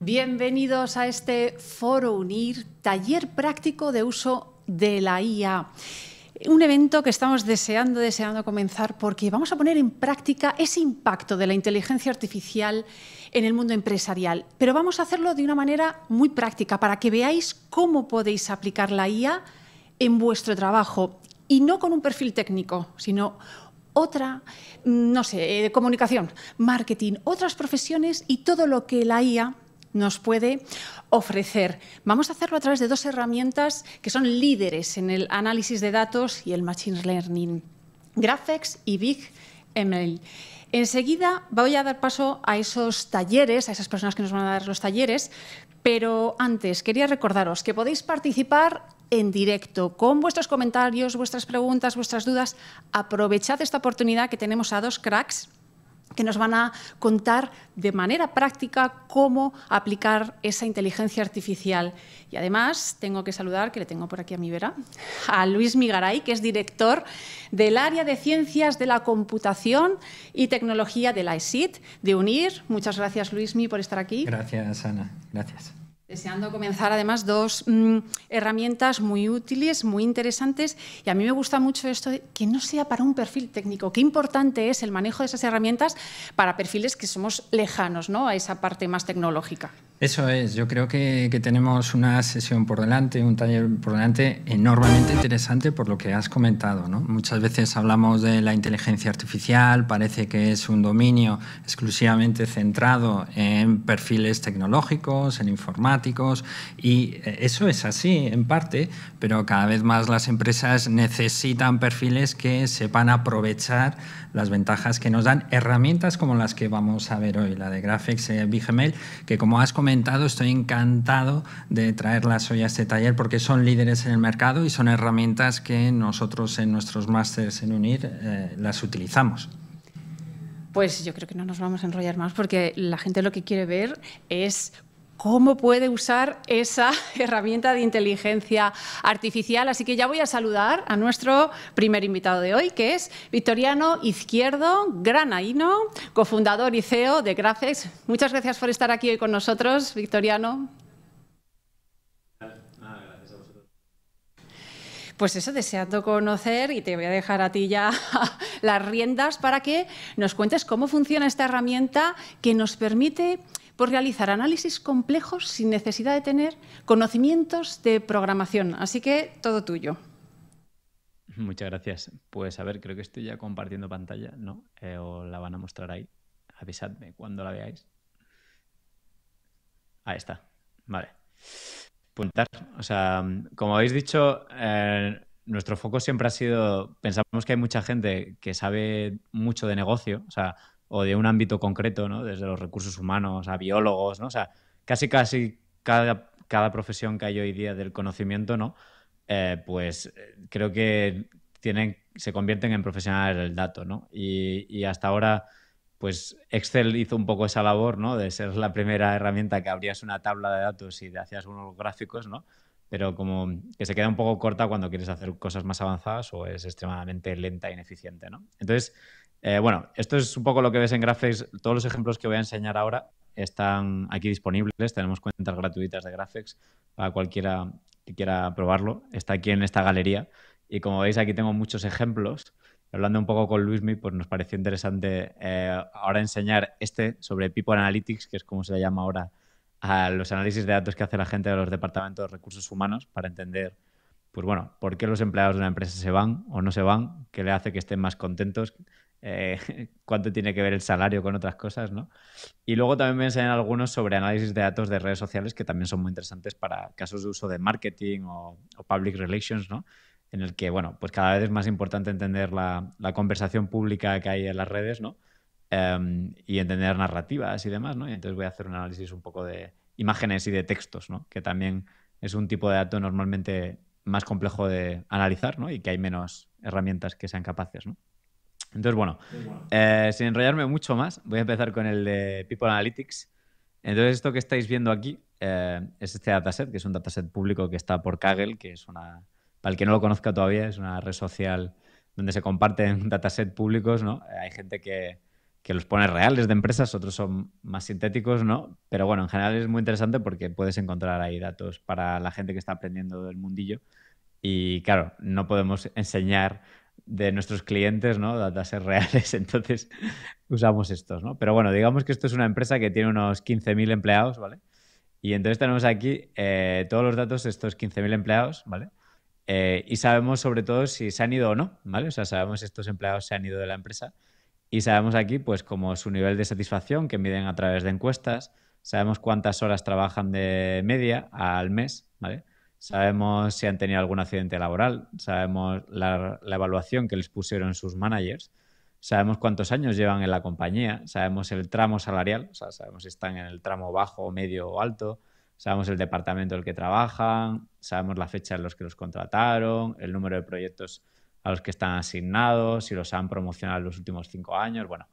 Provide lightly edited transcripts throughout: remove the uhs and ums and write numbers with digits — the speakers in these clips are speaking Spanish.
Bienvenidos a este Foro UNIR, taller práctico de uso de la IA. Un evento que estamos deseando comenzar porque vamos a poner en práctica ese impacto de la inteligencia artificial en el mundo empresarial. Pero vamos a hacerlo de una manera muy práctica para que veáis cómo podéis aplicar la IA en vuestro trabajo y no con un perfil técnico, sino otra, no sé, comunicación, marketing, otras profesiones y todo lo que la IA nos puede ofrecer. Vamos a hacerlo a través de dos herramientas que son líderes en el análisis de datos y el Machine Learning, Graphex y BigML. Enseguida voy a dar paso a esos talleres, a esas personas que nos van a dar los talleres, pero antes quería recordaros que podéis participar en directo con vuestros comentarios, vuestras preguntas, vuestras dudas. Aprovechad esta oportunidad que tenemos a dos cracks que nos van a contar de manera práctica cómo aplicar esa inteligencia artificial. Y además tengo que saludar, que le tengo por aquí a mi vera, a Luis Migaray, que es director del área de Ciencias de la Computación y Tecnología de la ESIT de UNIR. Muchas gracias, Luismi, por estar aquí. Gracias, Ana. Gracias. Deseando comenzar, además, dos herramientas muy útiles, muy interesantes. Y a mí me gusta mucho esto de que no sea para un perfil técnico. Qué importante es el manejo de esas herramientas para perfiles que somos lejanos, ¿no?, a esa parte más tecnológica. Eso es. Yo creo que tenemos una sesión por delante, un taller por delante enormemente interesante por lo que has comentado, ¿no? Muchas veces hablamos de la inteligencia artificial, parece que es un dominio exclusivamente centrado en perfiles tecnológicos, en informáticos, y eso es así en parte, pero cada vez más las empresas necesitan perfiles que sepan aprovechar las ventajas que nos dan herramientas como las que vamos a ver hoy, la de Graphex, BigML, que como has comentado, estoy encantado de traerlas hoy a este taller porque son líderes en el mercado y son herramientas que nosotros en nuestros másters en UNIR las utilizamos. Pues yo creo que no nos vamos a enrollar más porque la gente lo que quiere ver es cómo puede usar esa herramienta de inteligencia artificial. Así que ya voy a saludar a nuestro primer invitado de hoy, que es Victoriano Izquierdo Granaíno, cofundador y CEO de Graphex. Muchas gracias por estar aquí hoy con nosotros, Victoriano. Gracias a vosotros. Pues eso, deseando conocer, y te voy a dejar a ti ya las riendas para que nos cuentes cómo funciona esta herramienta que nos permite realizar análisis complejos sin necesidad de tener conocimientos de programación. Así que todo tuyo. Muchas gracias. Pues a ver, creo que estoy ya compartiendo pantalla, ¿no? O la van a mostrar ahí. Avisadme cuando la veáis. Ahí está. Vale. Puntar. O sea, como habéis dicho, nuestro foco siempre ha sido, pensamos que hay mucha gente que sabe mucho de negocio, o de un ámbito concreto, ¿no? Desde los recursos humanos a biólogos, ¿no? O sea, casi cada profesión que hay hoy día del conocimiento, ¿no? Pues creo que se convierten en profesionales del dato, ¿no? Y hasta ahora, pues Excel hizo un poco esa labor, ¿no? De ser la primera herramienta que abrías una tabla de datos y hacías unos gráficos, ¿no? Pero como que se queda un poco corta cuando quieres hacer cosas más avanzadas o es extremadamente lenta e ineficiente, ¿no? Entonces, bueno, esto es un poco lo que ves en Graphex. Todos los ejemplos que voy a enseñar ahora están aquí disponibles. Tenemos cuentas gratuitas de Graphex para cualquiera que quiera probarlo. Está aquí en esta galería. Y como veis, aquí tengo muchos ejemplos. Hablando un poco con Luismi, pues nos pareció interesante ahora enseñar sobre People Analytics, que es como se le llama ahora a los análisis de datos que hace la gente de los departamentos de recursos humanos para entender, pues bueno, por qué los empleados de una empresa se van o no se van, qué le hace que estén más contentos, cuánto tiene que ver el salario con otras cosas, ¿no? Y luego también me enseñan algunos sobre análisis de datos de redes sociales que también son muy interesantes para casos de uso de marketing o public relations, ¿no? En el que, bueno, pues cada vez es más importante entender la conversación pública que hay en las redes, ¿no? Y entender narrativas y demás, ¿no? Y entonces voy a hacer un análisis un poco de imágenes y de textos, ¿no? Que también es un tipo de dato normalmente más complejo de analizar, ¿no? Y que hay menos herramientas que sean capaces, ¿no? Entonces, bueno, sin enrollarme mucho más, voy a empezar con el de People Analytics. Entonces, esto que estáis viendo aquí es este dataset, que es un dataset público que está por Kaggle, que es para el que no lo conozca todavía, es una red social donde se comparten datasets públicos, ¿no? Hay gente que que los pones reales de empresas, otros son más sintéticos, ¿no? Pero bueno, en general es muy interesante porque puedes encontrar ahí datos para la gente que está aprendiendo del mundillo. Y claro, no podemos enseñar de nuestros clientes, ¿no? Datasets reales, entonces usamos estos, ¿no? Pero bueno, digamos que esto es una empresa que tiene unos 15.000 empleados, ¿vale? Y entonces tenemos aquí todos los datos de estos 15.000 empleados, ¿vale? Y sabemos sobre todo si se han ido o no, ¿vale? O sea, sabemos si estos empleados se han ido de la empresa y sabemos aquí, pues, como su nivel de satisfacción que miden a través de encuestas, sabemos cuántas horas trabajan de media al mes, ¿vale? Sabemos si han tenido algún accidente laboral, sabemos la evaluación que les pusieron sus managers, sabemos cuántos años llevan en la compañía, sabemos el tramo salarial, o sea, sabemos si están en el tramo bajo, medio o alto, sabemos el departamento en el que trabajan, sabemos la fecha en los que los contrataron, el número de proyectos a los que están asignados, si los han promocionado en los últimos 5 años. Bueno,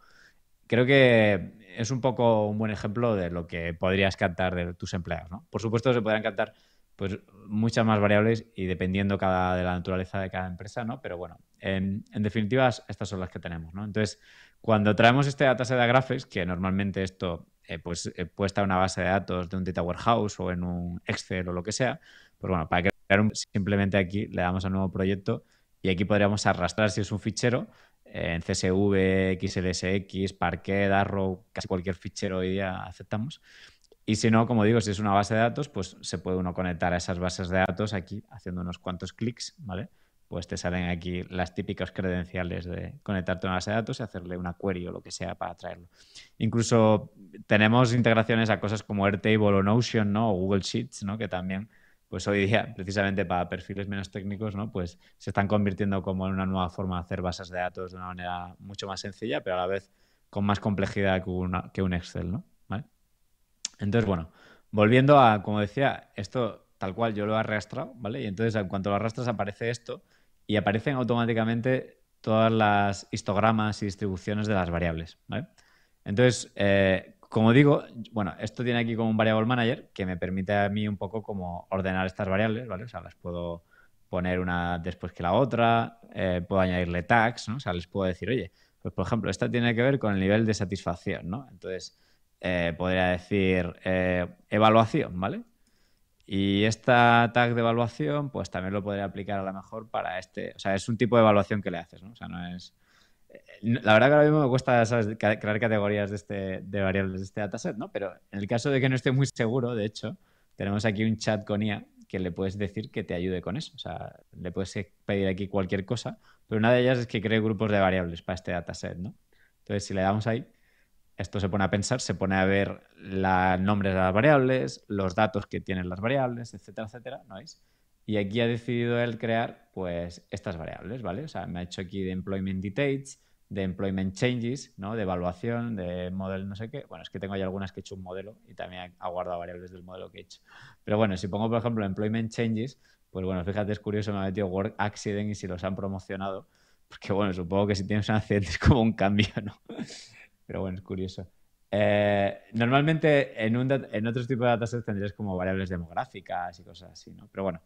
creo que es un poco un buen ejemplo de lo que podrías captar de tus empleados, ¿no? Por supuesto, se podrían captar pues, muchas más variables y dependiendo de la naturaleza de cada empresa, ¿no? Pero bueno, en definitiva, estas son las que tenemos, ¿no? Entonces, cuando traemos este dataset de Graphex, que normalmente esto puede estar en una base de datos de un data warehouse o en un Excel o lo que sea, pues bueno, para crear simplemente aquí le damos a nuevo proyecto y aquí podríamos arrastrar si es un fichero en CSV, XLSX, Parquet, Arrow, casi cualquier fichero hoy día aceptamos. Y si no, como digo, si es una base de datos, pues se puede uno conectar a esas bases de datos aquí haciendo unos cuantos clics, ¿vale? Pues te salen aquí las típicas credenciales de conectarte a una base de datos y hacerle una query o lo que sea para traerlo. Incluso tenemos integraciones a cosas como Airtable o Notion, ¿no? O Google Sheets, ¿no? Que también, pues hoy día, precisamente para perfiles menos técnicos, ¿no? Pues se están convirtiendo como en una nueva forma de hacer bases de datos de una manera mucho más sencilla, pero a la vez con más complejidad que un Excel, ¿no? ¿Vale? Entonces, bueno, volviendo a, como decía, esto tal cual yo lo he arrastrado, ¿vale? Y entonces, en cuanto lo arrastras, aparece esto y aparecen automáticamente todas las histogramas y distribuciones de las variables, ¿vale? Entonces, como digo, bueno, esto tiene aquí como un variable manager que me permite a mí un poco como ordenar estas variables, ¿vale? O sea, las puedo poner una después que la otra, puedo añadirle tags, ¿no? O sea, les puedo decir, oye, pues por ejemplo, esta tiene que ver con el nivel de satisfacción, ¿no? Entonces, podría decir evaluación, ¿vale? Y esta tag de evaluación, pues también lo podría aplicar a lo mejor para este. O sea, es un tipo de evaluación que le haces, ¿no? O sea, no es. La verdad que ahora mismo me cuesta, ¿sabes?, crear categorías de variables de este dataset, ¿no? Pero en el caso de que no esté muy seguro, de hecho, tenemos aquí un chat con IA que le puedes decir que te ayude con eso. O sea, le puedes pedir aquí cualquier cosa, pero una de ellas es que cree grupos de variables para este dataset, ¿no? Entonces, si le damos ahí, esto se pone a pensar, se pone a ver los nombres de las variables, los datos que tienen las variables, etcétera, etcétera, ¿no veis? Y aquí ha decidido él crear, pues, estas variables, ¿vale? O sea, me ha hecho aquí de employment details, de employment changes, ¿no? De evaluación, de model no sé qué. Bueno, es que tengo ahí algunas que he hecho un modelo y también ha guardado variables del modelo que he hecho. Pero bueno, si pongo, por ejemplo, employment changes, pues bueno, fíjate, es curioso, me ha metido work accident y si los han promocionado, porque bueno, supongo que si tienes un accidente es como un cambio, ¿no? Pero bueno, es curioso. Normalmente en otros tipos de datasets tendrías como variables demográficas y cosas así, ¿no? Pero bueno,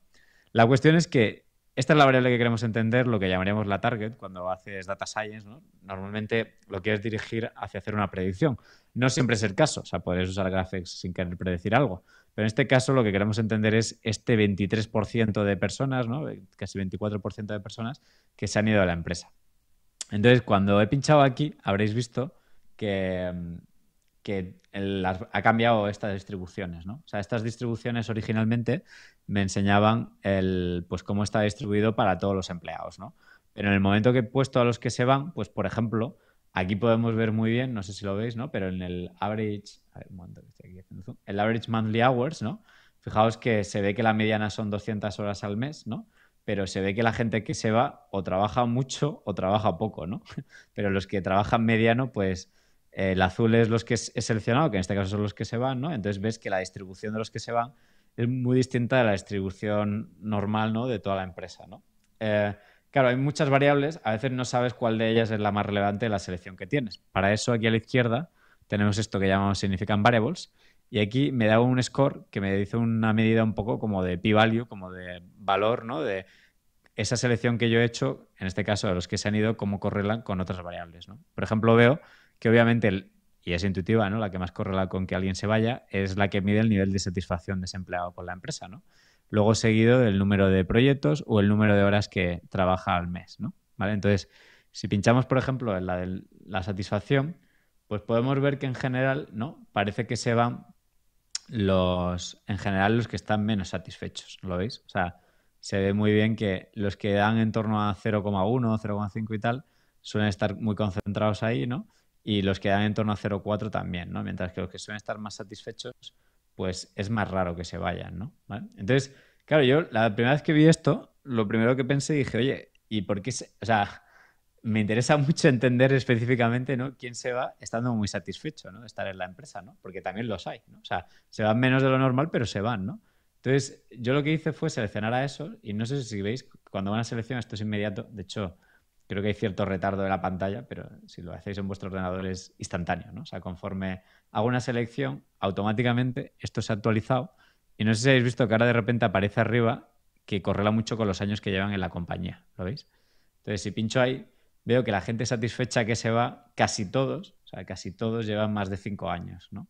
la cuestión es que esta es la variable que queremos entender, lo que llamaríamos la target cuando haces data science, ¿no? Normalmente lo quieres dirigir hacia hacer una predicción. No siempre es el caso, o sea, podrías usar Graphex sin querer predecir algo. Pero en este caso lo que queremos entender es este 23% de personas, ¿no? Casi 24% de personas que se han ido de la empresa. Entonces, cuando he pinchado aquí, habréis visto que ha cambiado estas distribuciones, ¿no? O sea, estas distribuciones originalmente me enseñaban pues cómo está distribuido para todos los empleados, ¿no? Pero en el momento que he puesto a los que se van, pues por ejemplo, aquí podemos ver muy bien, no sé si lo veis, ¿no? Pero en el average, a ver, un momento que estoy aquí haciendo zoom, el average monthly hours, ¿no? Fijaos que se ve que la mediana son 200 horas al mes, ¿no? Pero se ve que la gente que se va o trabaja mucho o trabaja poco, ¿no? Pero los que trabajan mediano, pues el azul es los que he seleccionado, que en este caso son los que se van, ¿no? Entonces ves que la distribución de los que se van es muy distinta de la distribución normal, ¿no? De toda la empresa, ¿no? Claro, hay muchas variables, a veces no sabes cuál de ellas es la más relevante de la selección que tienes. Para eso, aquí a la izquierda, tenemos esto que llamamos Significant Variables, y aquí me da un score que me dice una medida un poco como de p-value, como de valor, ¿no? De esa selección que yo he hecho, en este caso de los que se han ido, cómo correlan con otras variables, ¿no? Por ejemplo, veo que obviamente, y es intuitiva, ¿no? La que más correla con que alguien se vaya, es la que mide el nivel de satisfacción de ese empleado con la empresa, ¿no? Luego seguido del número de proyectos o el número de horas que trabaja al mes, ¿no? ¿Vale? Entonces, si pinchamos, por ejemplo, en la de la satisfacción, pues podemos ver que en general, ¿no? Parece que se van en general los que están menos satisfechos, ¿lo veis? O sea, se ve muy bien que los que dan en torno a 0,1, 0,5 y tal, suelen estar muy concentrados ahí, ¿no? Y los que dan en torno a 0,4 también, ¿no? Mientras que los que suelen estar más satisfechos, pues es más raro que se vayan, ¿no? ¿Vale? Entonces, claro, yo la primera vez que vi esto, lo primero que pensé, dije, oye, ¿y por qué o sea, me interesa mucho entender específicamente, ¿no? Quién se va estando muy satisfecho, ¿no? De estar en la empresa, ¿no? Porque también los hay, ¿no? O sea, se van menos de lo normal, pero se van, ¿no? Entonces, yo lo que hice fue seleccionar a esos y no sé si veis, cuando van a seleccionar esto es inmediato. De hecho, creo que hay cierto retardo de la pantalla, pero si lo hacéis en vuestro ordenador es instantáneo, ¿no? O sea, conforme hago una selección, automáticamente esto se ha actualizado y no sé si habéis visto que ahora de repente aparece arriba que correla mucho con los años que llevan en la compañía, ¿lo veis? Entonces, si pincho ahí, veo que la gente satisfecha que se va, casi todos, o sea, casi todos llevan más de 5 años, ¿no?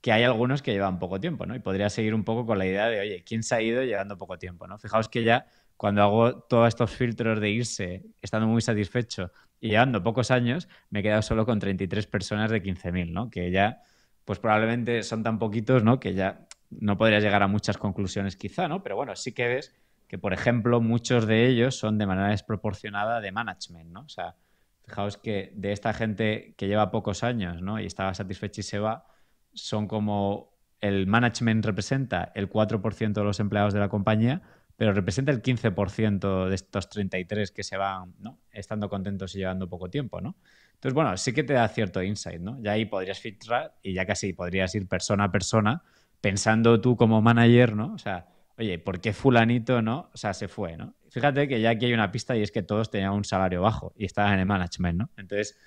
Que hay algunos que llevan poco tiempo, ¿no? Y podría seguir un poco con la idea de, oye, ¿quién se ha ido llevando poco tiempo, ¿no? Fijaos que ya cuando hago todos estos filtros de irse, estando muy satisfecho y llevando pocos años, me he quedado solo con 33 personas de 15.000, ¿no? Que ya, pues probablemente son tan poquitos, ¿no? Que ya no podrías llegar a muchas conclusiones quizá, ¿no? Pero bueno, sí que ves que, por ejemplo, muchos de ellos son de manera desproporcionada de management, ¿no? O sea, fijaos que de esta gente que lleva pocos años, ¿no? Y estaba satisfecha y se va, son como el management representa el 4% de los empleados de la compañía, pero representa el 15% de estos 33 que se van, ¿no? Estando contentos y llevando poco tiempo, ¿no? Entonces, bueno, sí que te da cierto insight, ¿no? Ya ahí podrías filtrar y ya casi podrías ir persona a persona pensando tú como manager, ¿no? O sea, oye, ¿por qué fulanito, no? O sea, se fue, ¿no? Fíjate que ya aquí hay una pista y es que todos tenían un salario bajo y estaban en el management, ¿no? Entonces,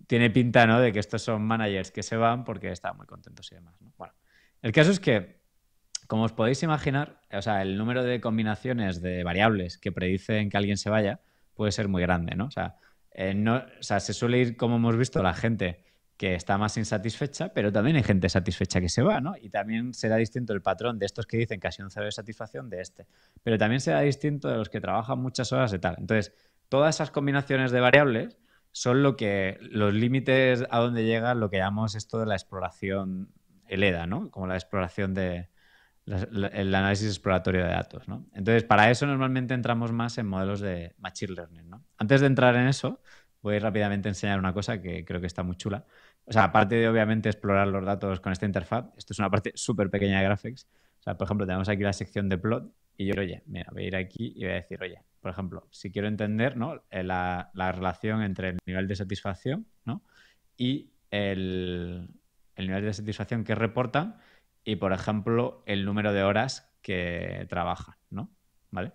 tiene pinta, ¿no? De que estos son managers que se van porque están muy contentos y demás, ¿no? Bueno, el caso es que, como os podéis imaginar, o sea, el número de combinaciones de variables que predicen que alguien se vaya puede ser muy grande, ¿no? O sea, se suele ir, como hemos visto, la gente que está más insatisfecha, pero también hay gente satisfecha que se va, ¿no? Y también será distinto el patrón de estos que dicen casi un cero de satisfacción de este. Pero también será distinto de los que trabajan muchas horas y tal. Entonces, todas esas combinaciones de variables son los límites a donde llega lo que llamamos esto de la exploración ELEDA, ¿no? Como la exploración el análisis exploratorio de datos, ¿no? Entonces, para eso normalmente entramos más en modelos de Machine Learning, ¿no? Antes de entrar en eso, voy rápidamente a enseñar una cosa que creo que está muy chula. O sea, aparte de, obviamente, explorar los datos con esta interfaz, esto es una parte súper pequeña de Graphics. O sea, por ejemplo, tenemos aquí la sección de plot y yo, oye, mira, voy a ir aquí y voy a decir, oye, por ejemplo, si quiero entender, ¿no? la relación entre el nivel de satisfacción, ¿no? Y el nivel de satisfacción que reportan y, por ejemplo, el número de horas que trabajan, ¿no? ¿Vale?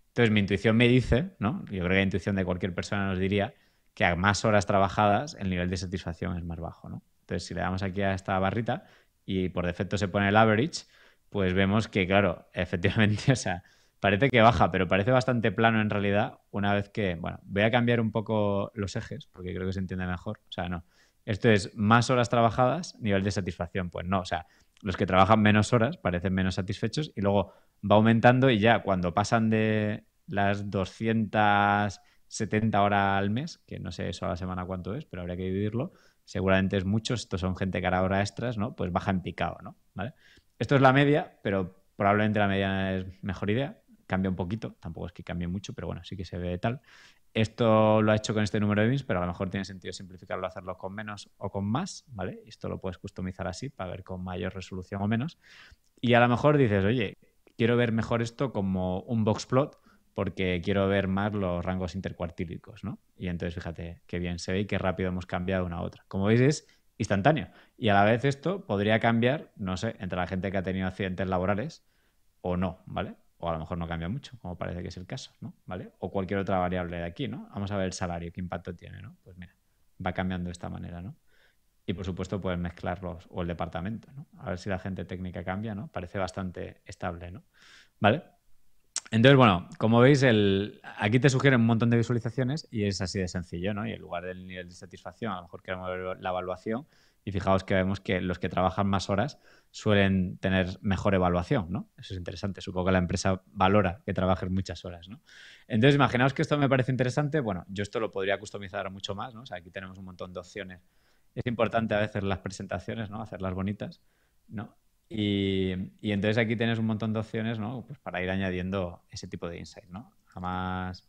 Entonces, mi intuición me dice, ¿no? Yo creo que la intuición de cualquier persona nos diría que a más horas trabajadas el nivel de satisfacción es más bajo, ¿no? Entonces, si le damos aquí a esta barrita y por defecto se pone el average, pues vemos que, claro, efectivamente, o sea, parece que baja, pero parece bastante plano en realidad una vez que, bueno, voy a cambiar un poco los ejes porque creo que se entiende mejor. O sea, no. Esto es más horas trabajadas, nivel de satisfacción. Pues no, o sea, los que trabajan menos horas parecen menos satisfechos y luego va aumentando y ya cuando pasan de las 270 horas al mes, que no sé eso a la semana cuánto es, pero habría que dividirlo, seguramente es mucho, estos son gente que hará horas extras, ¿no? Pues baja en picado, ¿no? ¿Vale? Esto es la media, pero probablemente la media es mejor idea. Cambia un poquito, tampoco es que cambie mucho, pero bueno, sí que se ve tal. Esto lo ha hecho con este número de bits, pero a lo mejor tiene sentido simplificarlo, hacerlo con menos o con más, ¿vale? Esto lo puedes customizar así para ver con mayor resolución o menos. Y a lo mejor dices, oye, quiero ver mejor esto como un boxplot porque quiero ver más los rangos intercuartílicos, ¿no? Y entonces fíjate qué bien se ve y qué rápido hemos cambiado una a otra. Como veis es instantáneo. Y a la vez esto podría cambiar, no sé, entre la gente que ha tenido accidentes laborales o no, ¿vale? O a lo mejor no cambia mucho, como parece que es el caso, ¿no? ¿Vale? O cualquier otra variable de aquí, ¿no? Vamos a ver el salario, qué impacto tiene, ¿no? Pues mira, va cambiando de esta manera, ¿no? Y por supuesto puedes mezclarlos o el departamento, ¿no? A ver si la gente técnica cambia, ¿no? Parece bastante estable, ¿no? ¿Vale? Entonces, bueno, como veis, aquí te sugieren un montón de visualizaciones y es así de sencillo, ¿no? Y en lugar del nivel de satisfacción, a lo mejor queremos ver la evaluación y fijaos que vemos que los que trabajan más horas suelen tener mejor evaluación, ¿no? Eso es interesante. Supongo que la empresa valora que trabajes muchas horas, ¿no? Entonces, imaginaos que esto me parece interesante. Bueno, yo esto lo podría customizar mucho más, ¿no? O sea, aquí tenemos un montón de opciones. Es importante a veces las presentaciones, ¿no? Hacerlas bonitas, ¿no? Y entonces aquí tienes un montón de opciones, ¿no? Pues para ir añadiendo ese tipo de insight, ¿no? A más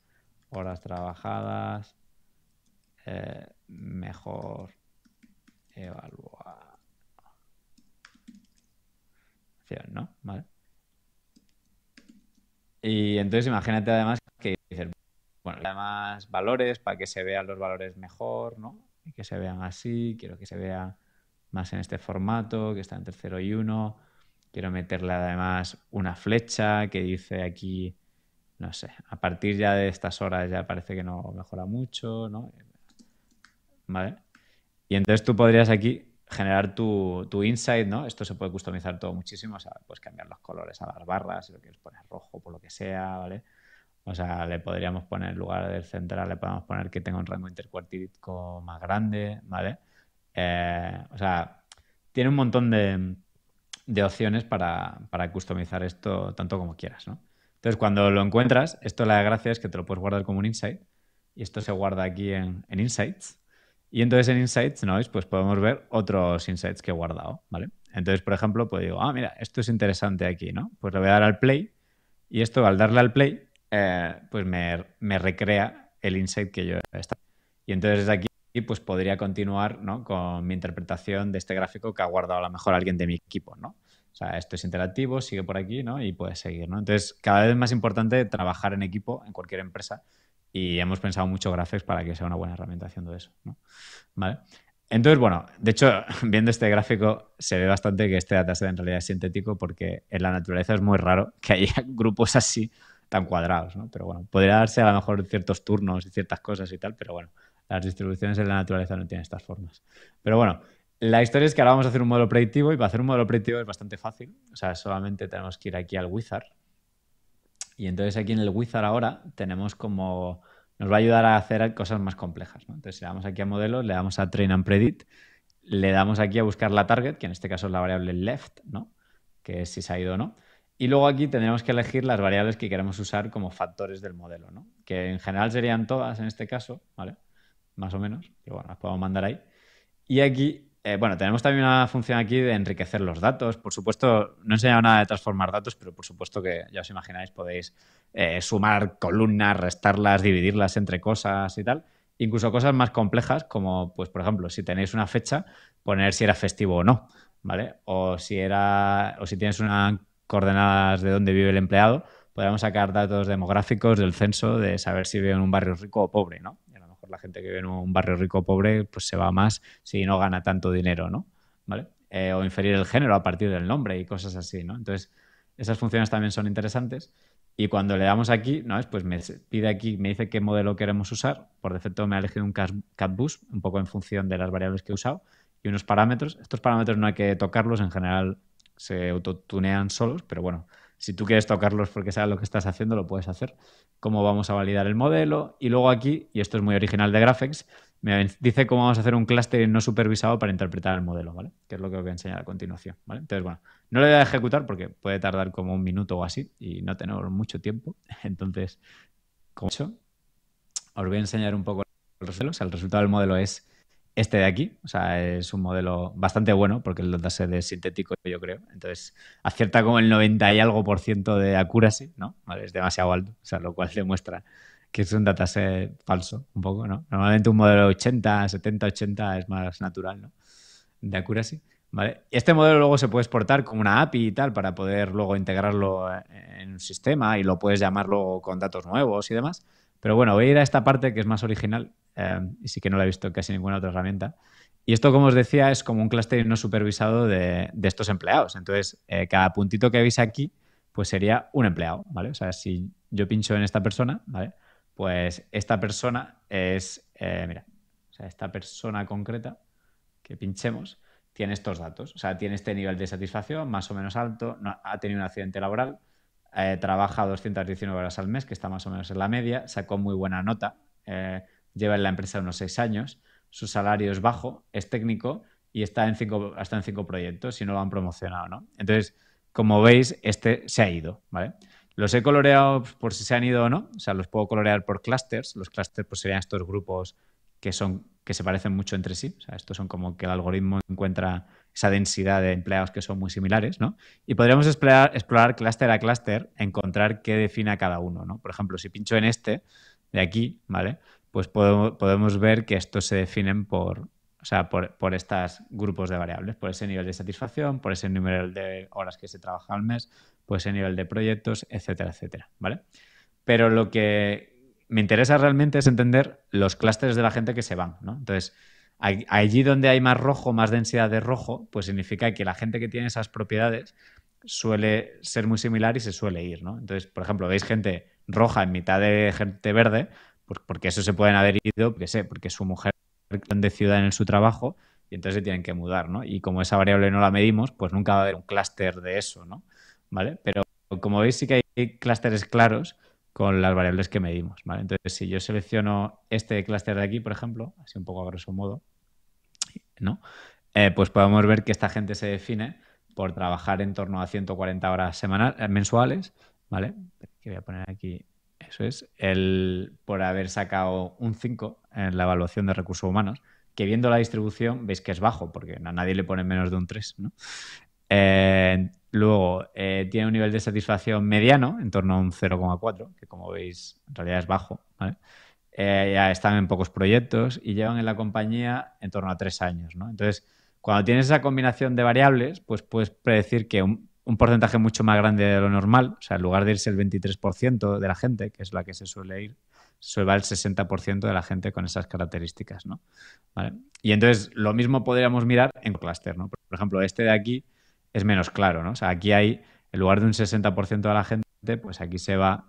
horas trabajadas, mejor evaluación, ¿no? ¿Vale? Y entonces imagínate además que dices, bueno, además valores para que se vean los valores mejor, ¿no? Y que se vean así, quiero que se vea más en este formato, que está entre 0 y 1. Quiero meterle además una flecha que dice aquí, no sé, a partir ya de estas horas ya parece que no mejora mucho, ¿no? ¿Vale? Y entonces tú podrías aquí generar tu insight, ¿no? Esto se puede customizar todo muchísimo, o sea, puedes cambiar los colores a las barras, si lo quieres poner rojo, por lo que sea, ¿vale? O sea, le podríamos poner en lugar del central, le podemos poner que tenga un rango intercuartílico más grande, ¿vale? O sea, tiene un montón de opciones para customizar esto tanto como quieras, ¿no? Entonces, cuando lo encuentras, esto la gracia es que te lo puedes guardar como un insight y esto se guarda aquí en Insights. Y entonces en Insights, ¿no? Pues podemos ver otros insights que he guardado, ¿vale? Entonces, por ejemplo, pues digo, mira, esto es interesante aquí, ¿no? Pues le voy a dar al play y esto, al darle al play, pues me recrea el insight que yo he estado. Y entonces aquí pues podría continuar, ¿no? Con mi interpretación de este gráfico que ha guardado a lo mejor alguien de mi equipo, ¿no? O sea, esto es interactivo, sigue por aquí, ¿no? Y puedes seguir, ¿no? Entonces, cada vez es más importante trabajar en equipo en cualquier empresa y hemos pensado mucho Graphex para que sea una buena herramienta haciendo eso, ¿no? ¿Vale? Entonces, bueno, de hecho, viendo este gráfico se ve bastante que este dataset en realidad es sintético porque en la naturaleza es muy raro que haya grupos así tan cuadrados, ¿no? Pero bueno, podría darse a lo mejor ciertos turnos y ciertas cosas y tal, pero bueno, las distribuciones en la naturaleza no tienen estas formas. Pero bueno, la historia es que ahora vamos a hacer un modelo predictivo y para hacer un modelo predictivo es bastante fácil. O sea, solamente tenemos que ir aquí al wizard y entonces aquí en el wizard ahora tenemos como... Nos va a ayudar a hacer cosas más complejas, ¿no? Entonces le damos aquí a modelos, le damos a train and predict, le damos aquí a buscar la target, que en este caso es la variable left, ¿no? Que es si se ha ido o no. Y luego aquí tendremos que elegir las variables que queremos usar como factores del modelo, ¿no? Que en general serían todas en este caso, ¿vale? Más o menos, pero bueno, las podemos mandar ahí. Y aquí, bueno, tenemos también una función aquí de enriquecer los datos. Por supuesto, no he enseñado nada de transformar datos, pero por supuesto que ya os imagináis, podéis sumar columnas, restarlas, dividirlas entre cosas y tal. Incluso cosas más complejas como, pues, por ejemplo, si tenéis una fecha, poner si era festivo o no, ¿vale? O si tienes unas coordenadas de dónde vive el empleado, podríamos sacar datos demográficos del censo de saber si vive en un barrio rico o pobre, ¿no? La gente que vive en un barrio rico o pobre pues se va más si no gana tanto dinero, ¿no? ¿Vale? O inferir el género a partir del nombre y cosas así, ¿no? Entonces, esas funciones también son interesantes. Y cuando le damos aquí, ¿no? Pues me pide aquí, me dice qué modelo queremos usar. Por defecto me ha elegido un CatBoost, un poco en función de las variables que he usado, y unos parámetros. Estos parámetros no hay que tocarlos, en general se autotunean solos, pero bueno, si tú quieres tocarlos porque sabes lo que estás haciendo, lo puedes hacer. Cómo vamos a validar el modelo. Y luego aquí, y esto es muy original de Graphex, me dice cómo vamos a hacer un clustering no supervisado para interpretar el modelo, ¿vale? Que es lo que os voy a enseñar a continuación, ¿vale? Entonces, bueno, no lo voy a ejecutar porque puede tardar como un minuto o así y no tenemos mucho tiempo. Entonces, como he hecho, os voy a enseñar un poco el resultado. O sea, el resultado del modelo es este de aquí. O sea, es un modelo bastante bueno porque el dataset es sintético, yo creo. Entonces, acierta como el 90 y algo por ciento de accuracy, ¿no? Vale, es demasiado alto, o sea, lo cual demuestra que es un dataset falso, un poco, ¿no? Normalmente un modelo 80, 70, 80 es más natural, ¿no? De accuracy. ¿Vale? Este modelo luego se puede exportar como una API y tal para poder luego integrarlo en un sistema y lo puedes llamar luego con datos nuevos y demás. Pero bueno, voy a ir a esta parte que es más original y sí que no la he visto en casi ninguna otra herramienta. Y esto, como os decía, es como un clustering no supervisado de estos empleados. Entonces, cada puntito que veis aquí, pues sería un empleado, ¿vale? O sea, si yo pincho en esta persona, ¿vale? Pues esta persona es, mira, o sea, esta persona concreta que pinchemos tiene estos datos. O sea, tiene este nivel de satisfacción más o menos alto, no, ha tenido un accidente laboral, trabaja 219 horas al mes, que está más o menos en la media, sacó muy buena nota, lleva en la empresa unos 6 años, su salario es bajo, es técnico y está hasta en 5 proyectos y no lo han promocionado, ¿no? Entonces, como veis, este se ha ido, ¿vale? Los he coloreado por si se han ido o no, o sea, los puedo colorear por clusters. Los clusters pues, serían estos grupos que se parecen mucho entre sí. O sea, estos son como que el algoritmo encuentra esa densidad de empleados que son muy similares, ¿no? Y podríamos explorar clúster a clúster, encontrar qué define a cada uno, ¿no? Por ejemplo, si pincho en este de aquí, ¿vale? Pues podemos ver que estos se definen por estos grupos de variables, por ese nivel de satisfacción, por ese nivel de horas que se trabaja al mes, por ese nivel de proyectos, etcétera, etcétera, ¿vale? Pero lo que me interesa realmente es entender los clústeres de la gente que se van, ¿no? Entonces, allí donde hay más rojo, más densidad de rojo, pues significa que la gente que tiene esas propiedades suele ser muy similar y se suele ir, ¿no? Entonces, por ejemplo, veis gente roja en mitad de gente verde, pues porque eso se pueden haber ido, porque su mujer de ciudad en su trabajo y entonces se tienen que mudar, ¿no? Y como esa variable no la medimos, pues nunca va a haber un clúster de eso, ¿no? ¿Vale? Pero como veis sí que hay clústeres claros con las variables que medimos, ¿vale? Entonces, si yo selecciono este clúster de aquí, por ejemplo, así un poco a grosso modo, ¿no? Pues podemos ver que esta gente se define por trabajar en torno a 140 horas mensuales, ¿vale? Que voy a poner aquí, eso es, por haber sacado un 5 en la evaluación de recursos humanos, que viendo la distribución veis que es bajo, porque a nadie le pone menos de un 3, ¿no? Luego, tiene un nivel de satisfacción mediano, en torno a un 0,4, que como veis en realidad es bajo, ¿vale? Ya están en pocos proyectos y llevan en la compañía en torno a 3 años, ¿no? Entonces, cuando tienes esa combinación de variables, pues puedes predecir que un porcentaje mucho más grande de lo normal, o sea, en lugar de irse el 23% de la gente, que es la que se suele ir, se va el 60% de la gente con esas características, ¿no? ¿Vale? Y entonces, lo mismo podríamos mirar en clúster, ¿no? Por ejemplo, este de aquí es menos claro, ¿no? O sea, aquí hay, en lugar de un 60% de la gente, pues aquí se va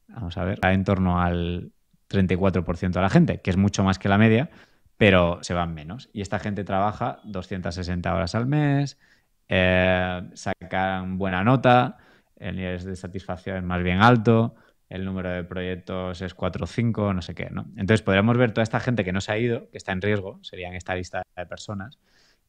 vamos a ver, en torno al 34% de la gente, que es mucho más que la media, pero se van menos. Y esta gente trabaja 260 horas al mes, sacan buena nota, el nivel de satisfacción es más bien alto, el número de proyectos es 4 o 5, no sé qué, ¿no? Entonces podríamos ver toda esta gente que no se ha ido, que está en riesgo, serían esta lista de personas,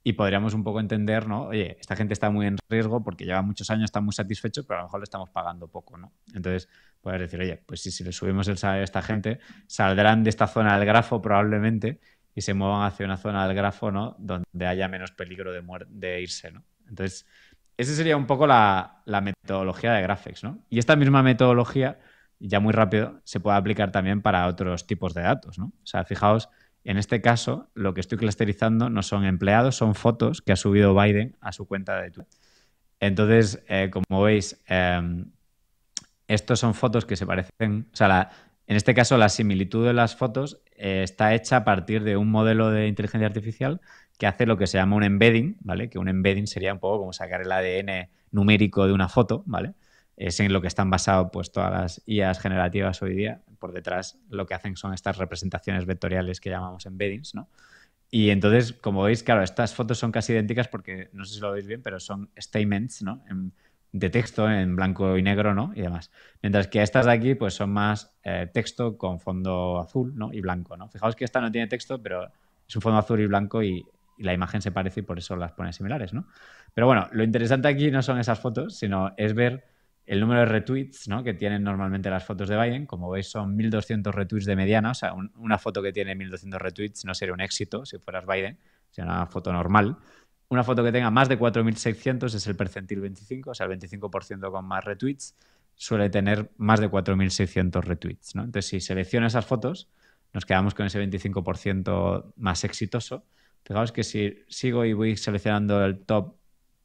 y podríamos un poco entender, ¿no? Oye, esta gente está muy en riesgo porque lleva muchos años, está muy satisfecho, pero a lo mejor le estamos pagando poco, ¿no? Entonces, puedes decir, oye, pues si le subimos el salario a esta gente, saldrán de esta zona del grafo probablemente y se muevan hacia una zona del grafo, ¿no? Donde haya menos peligro de irse, ¿no? Entonces, esa sería un poco la metodología de Graphex, ¿no? Y esta misma metodología, ya muy rápido, se puede aplicar también para otros tipos de datos, ¿no? O sea, fijaos, en este caso, lo que estoy clusterizando no son empleados, son fotos que ha subido Biden a su cuenta de Twitter. Entonces, como veis, estos son fotos que se parecen... O sea, en este caso, la similitud de las fotos está hecha a partir de un modelo de inteligencia artificial que hace lo que se llama un embedding, ¿vale? Que un embedding sería un poco como sacar el ADN numérico de una foto, ¿vale? Es en lo que están basadas pues, todas las IAs generativas hoy día. Por detrás lo que hacen son estas representaciones vectoriales que llamamos embeddings, ¿no? Y entonces, como veis, claro, estas fotos son casi idénticas porque, no sé si lo veis bien, pero son statements, ¿no? De texto en blanco y negro, ¿no? Y demás. Mientras que estas de aquí, pues son más texto con fondo azul, ¿no? Y blanco, ¿no? Fijaos que esta no tiene texto, pero es un fondo azul y blanco y la imagen se parece y por eso las pone similares, ¿no? Pero bueno, lo interesante aquí no son esas fotos, sino es ver el número de retweets, ¿no? Que tienen normalmente las fotos de Biden. Como veis, son 1.200 retweets de mediana. O sea, una foto que tiene 1.200 retweets no sería un éxito si fueras Biden, sería una foto normal. Una foto que tenga más de 4.600 es el percentil 25, o sea, el 25% con más retweets suele tener más de 4.600 retweets, ¿no? Entonces, si selecciono esas fotos, nos quedamos con ese 25% más exitoso. Fijaos que si sigo y voy seleccionando el top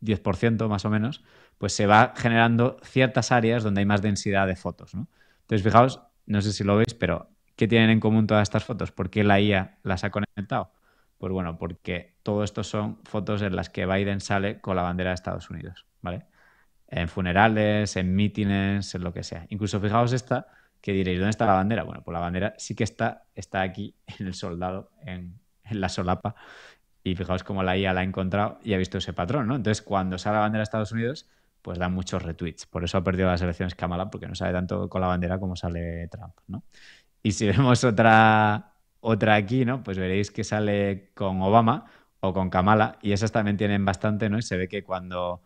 10% más o menos, pues se va generando ciertas áreas donde hay más densidad de fotos, ¿no? Entonces, fijaos, no sé si lo veis, pero ¿qué tienen en común todas estas fotos? ¿Por qué la IA las ha conectado? Pues bueno, porque todo esto son fotos en las que Biden sale con la bandera de Estados Unidos, ¿vale? En funerales, en mítines, en lo que sea. Incluso fijaos esta, que diréis, ¿dónde está la bandera? Bueno, pues la bandera sí que está aquí en el soldado, en la solapa. Y fijaos cómo la IA la ha encontrado y ha visto ese patrón, ¿no? Entonces, cuando sale la bandera de Estados Unidos, pues dan muchos retweets. Por eso ha perdido las elecciones Kamala, porque no sale tanto con la bandera como sale Trump, ¿no? Y si vemos otra aquí, ¿no? Pues veréis que sale con Obama o con Kamala, y esas también tienen bastante, ¿no? Y se ve que cuando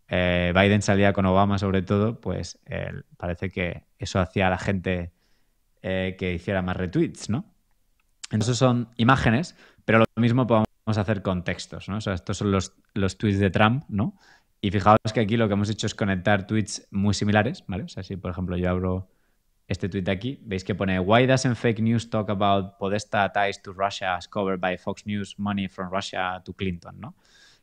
Biden salía con Obama, sobre todo, pues parece que eso hacía a la gente que hiciera más retweets, ¿no? Entonces son imágenes, pero lo mismo podemos hacer con textos, ¿no? O sea, estos son los tweets de Trump, ¿no? Y fijaos que aquí lo que hemos hecho es conectar tweets muy similares, ¿vale? O sea, si por ejemplo yo abro este tweet de aquí, veis que pone "Why doesn't fake news talk about Podesta ties to Russia as covered by Fox News, money from Russia to Clinton", ¿no?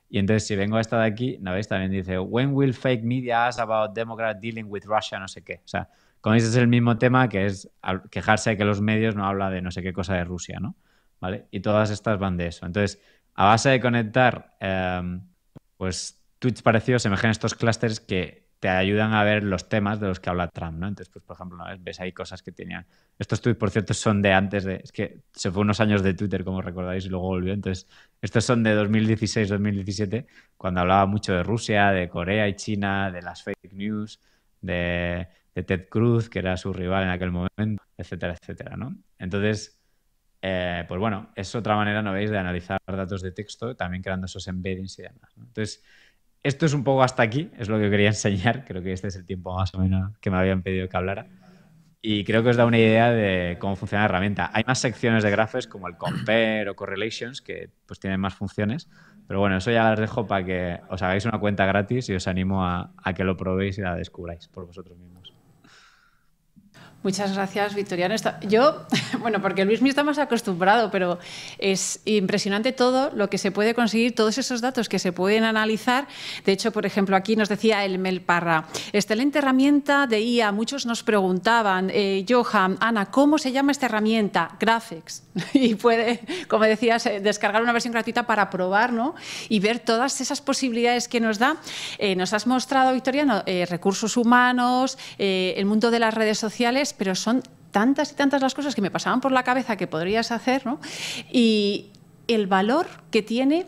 Y entonces si vengo a esta de aquí, ¿no veis? También dice "When will fake media ask about Democrats dealing with Russia", no sé qué. O sea, como veis es el mismo tema, que es quejarse de que los medios no hablan de no sé qué cosa de Rusia, ¿no? ¿Vale? Y todas estas van de eso. Entonces, a base de conectar pues tweets parecidos, se emergen estos clústeres que te ayudan a ver los temas de los que habla Trump, ¿no? Entonces, pues por ejemplo, ¿no? Ves ahí cosas que tenían... Estos tweets, por cierto, son de antes de... Es que se fue unos años de Twitter, como recordáis, y luego volvió. Entonces, estos son de 2016-2017, cuando hablaba mucho de Rusia, de Corea y China, de las fake news, de Ted Cruz, que era su rival en aquel momento, etcétera, etcétera, ¿no? Entonces, pues bueno, es otra manera, ¿no veis?, de analizar datos de texto, también creando esos embeddings y demás, ¿no? Entonces, esto es un poco hasta aquí, es lo que quería enseñar. Creo que este es el tiempo más o menos que me habían pedido que hablara. Y creo que os da una idea de cómo funciona la herramienta. Hay más secciones de Graphes como el Compare o Correlations que pues tienen más funciones. Pero bueno, eso ya las dejo para que os hagáis una cuenta gratis y os animo a que lo probéis y la descubráis por vosotros mismos. Muchas gracias, Victoriano. Yo, bueno, porque Luismi está más acostumbrado, pero es impresionante todo lo que se puede conseguir, todos esos datos que se pueden analizar. De hecho, por ejemplo, aquí nos decía Elmel Parra, excelente herramienta de IA. Muchos nos preguntaban, Johan, Ana, ¿cómo se llama esta herramienta? Graphex. Y puede, como decías, descargar una versión gratuita para probar, ¿no? Y ver todas esas posibilidades que nos da. Nos has mostrado, Victoriano, recursos humanos, el mundo de las redes sociales, pero son tantas y tantas las cosas que me pasaban por la cabeza que podrías hacer, ¿no? Y el valor que tiene,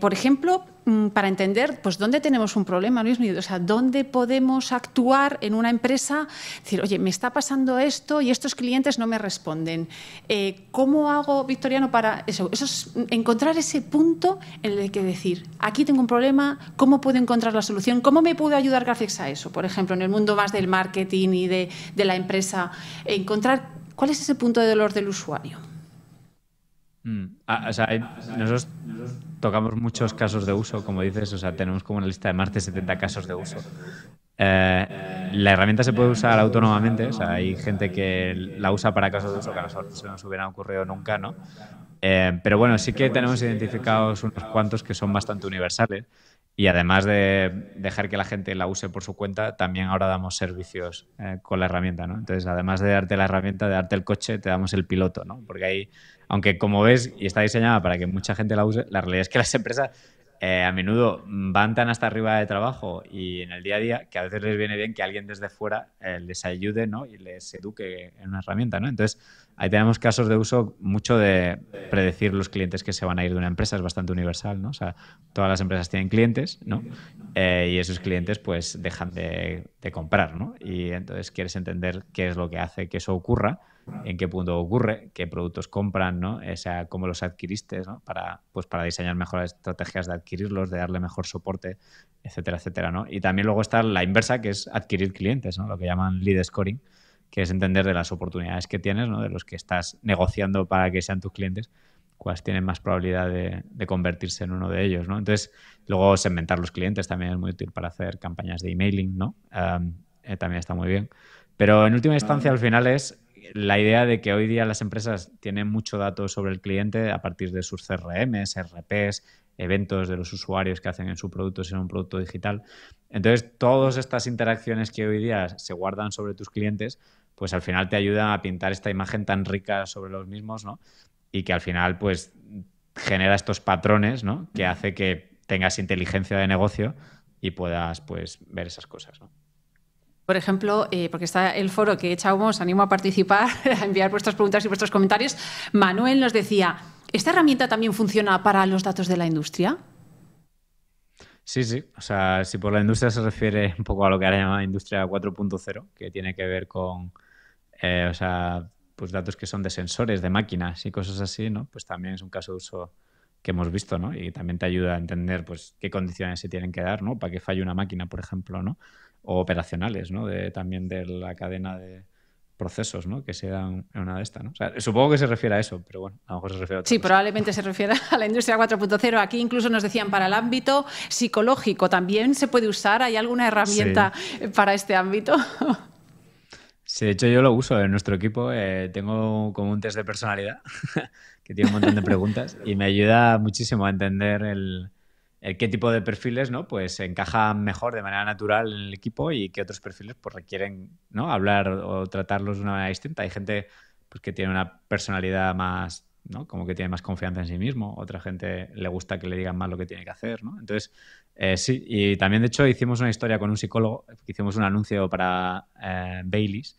por ejemplo, para entender pues dónde tenemos un problema, Luis, o sea, dónde podemos actuar en una empresa, decir, oye, me está pasando esto y estos clientes no me responden. ¿Cómo hago, Victoriano, para eso? Eso es encontrar ese punto en el que decir, aquí tengo un problema, ¿cómo puedo encontrar la solución? ¿Cómo me puede ayudar Graphex a eso? Por ejemplo, en el mundo más del marketing y de la empresa, encontrar cuál es ese punto de dolor del usuario. O sea, nosotros tocamos muchos casos de uso, como dices, o sea, tenemos como una lista de más de 70 casos de uso. La herramienta se puede usar autónomamente, o sea, hay gente que la usa para casos de uso que a nosotros se nos hubieran ocurrido nunca, ¿no? Pero bueno, sí que tenemos identificados unos cuantos que son bastante universales y además de dejar que la gente la use por su cuenta, también ahora damos servicios con la herramienta, ¿no? Entonces, además de darte la herramienta, de darte el coche, te damos el piloto, ¿no? Porque ahí, aunque como ves, y está diseñada para que mucha gente la use, la realidad es que las empresas a menudo van tan hasta arriba de trabajo y en el día a día que a veces les viene bien que alguien desde fuera les ayude, ¿no? Y les eduque en una herramienta, ¿no? Entonces, ahí tenemos casos de uso mucho de predecir los clientes que se van a ir de una empresa, es bastante universal, ¿no? O sea, todas las empresas tienen clientes, ¿no? Y esos clientes pues dejan de comprar, ¿no? Y entonces quieres entender qué es lo que hace que eso ocurra, en qué punto ocurre, qué productos compran, ¿no? O sea, cómo los adquiriste, ¿no? Para diseñar mejores estrategias de adquirirlos, de darle mejor soporte, etcétera, etcétera, ¿no? Y también luego está la inversa, que es adquirir clientes, ¿no? Lo que llaman lead scoring, que es entender de las oportunidades que tienes, ¿no? De los que estás negociando para que sean tus clientes, cuáles tienen más probabilidad de convertirse en uno de ellos, ¿no? Entonces, luego segmentar los clientes también es muy útil para hacer campañas de emailing, ¿no? También está muy bien. Pero en última instancia, al final es la idea de que hoy día las empresas tienen mucho dato sobre el cliente a partir de sus CRMs, RPs, eventos de los usuarios que hacen en su producto, si es un producto digital. Entonces, todas estas interacciones que hoy día se guardan sobre tus clientes, pues al final te ayudan a pintar esta imagen tan rica sobre los mismos, ¿no? Y que al final, pues, genera estos patrones, ¿no? Que hace que tengas inteligencia de negocio y puedas, pues, ver esas cosas, ¿no? Por ejemplo, porque está el foro que echamos, animo a participar, a enviar vuestras preguntas y vuestros comentarios. Manuel nos decía, ¿esta herramienta también funciona para los datos de la industria? Sí, sí. O sea, si por la industria se refiere un poco a lo que ahora llama industria 4.0, que tiene que ver con, o sea, pues datos que son de sensores, de máquinas y cosas así, ¿no? Pues también es un caso de uso que hemos visto, ¿no? Y también te ayuda a entender, pues, qué condiciones se tienen que dar, ¿no? Para que falle una máquina, por ejemplo, ¿no? O operacionales, ¿no? También de la cadena de procesos, ¿no? Que se dan en una de estas, ¿no? O sea, supongo que se refiere a eso, pero bueno, a lo mejor se refiere a otra Sí, cosa. probablemente se refiere a la industria 4.0. Aquí incluso nos decían para el ámbito psicológico también se puede usar. ¿Hay alguna herramienta para este ámbito? Sí, de hecho yo lo uso en nuestro equipo. Tengo como un test de personalidad que tiene un montón de preguntas y me ayuda muchísimo a entender el qué tipo de perfiles, ¿no? Pues encajan mejor de manera natural en el equipo y qué otros perfiles pues requieren, ¿no? Hablar o tratarlos de una manera distinta. Hay gente pues, que tiene una personalidad más, ¿no? Como que tiene más confianza en sí mismo. Otra gente le gusta que le digan más lo que tiene que hacer, ¿no? Entonces, sí, y también de hecho hicimos una historia con un psicólogo, hicimos un anuncio para Baileys,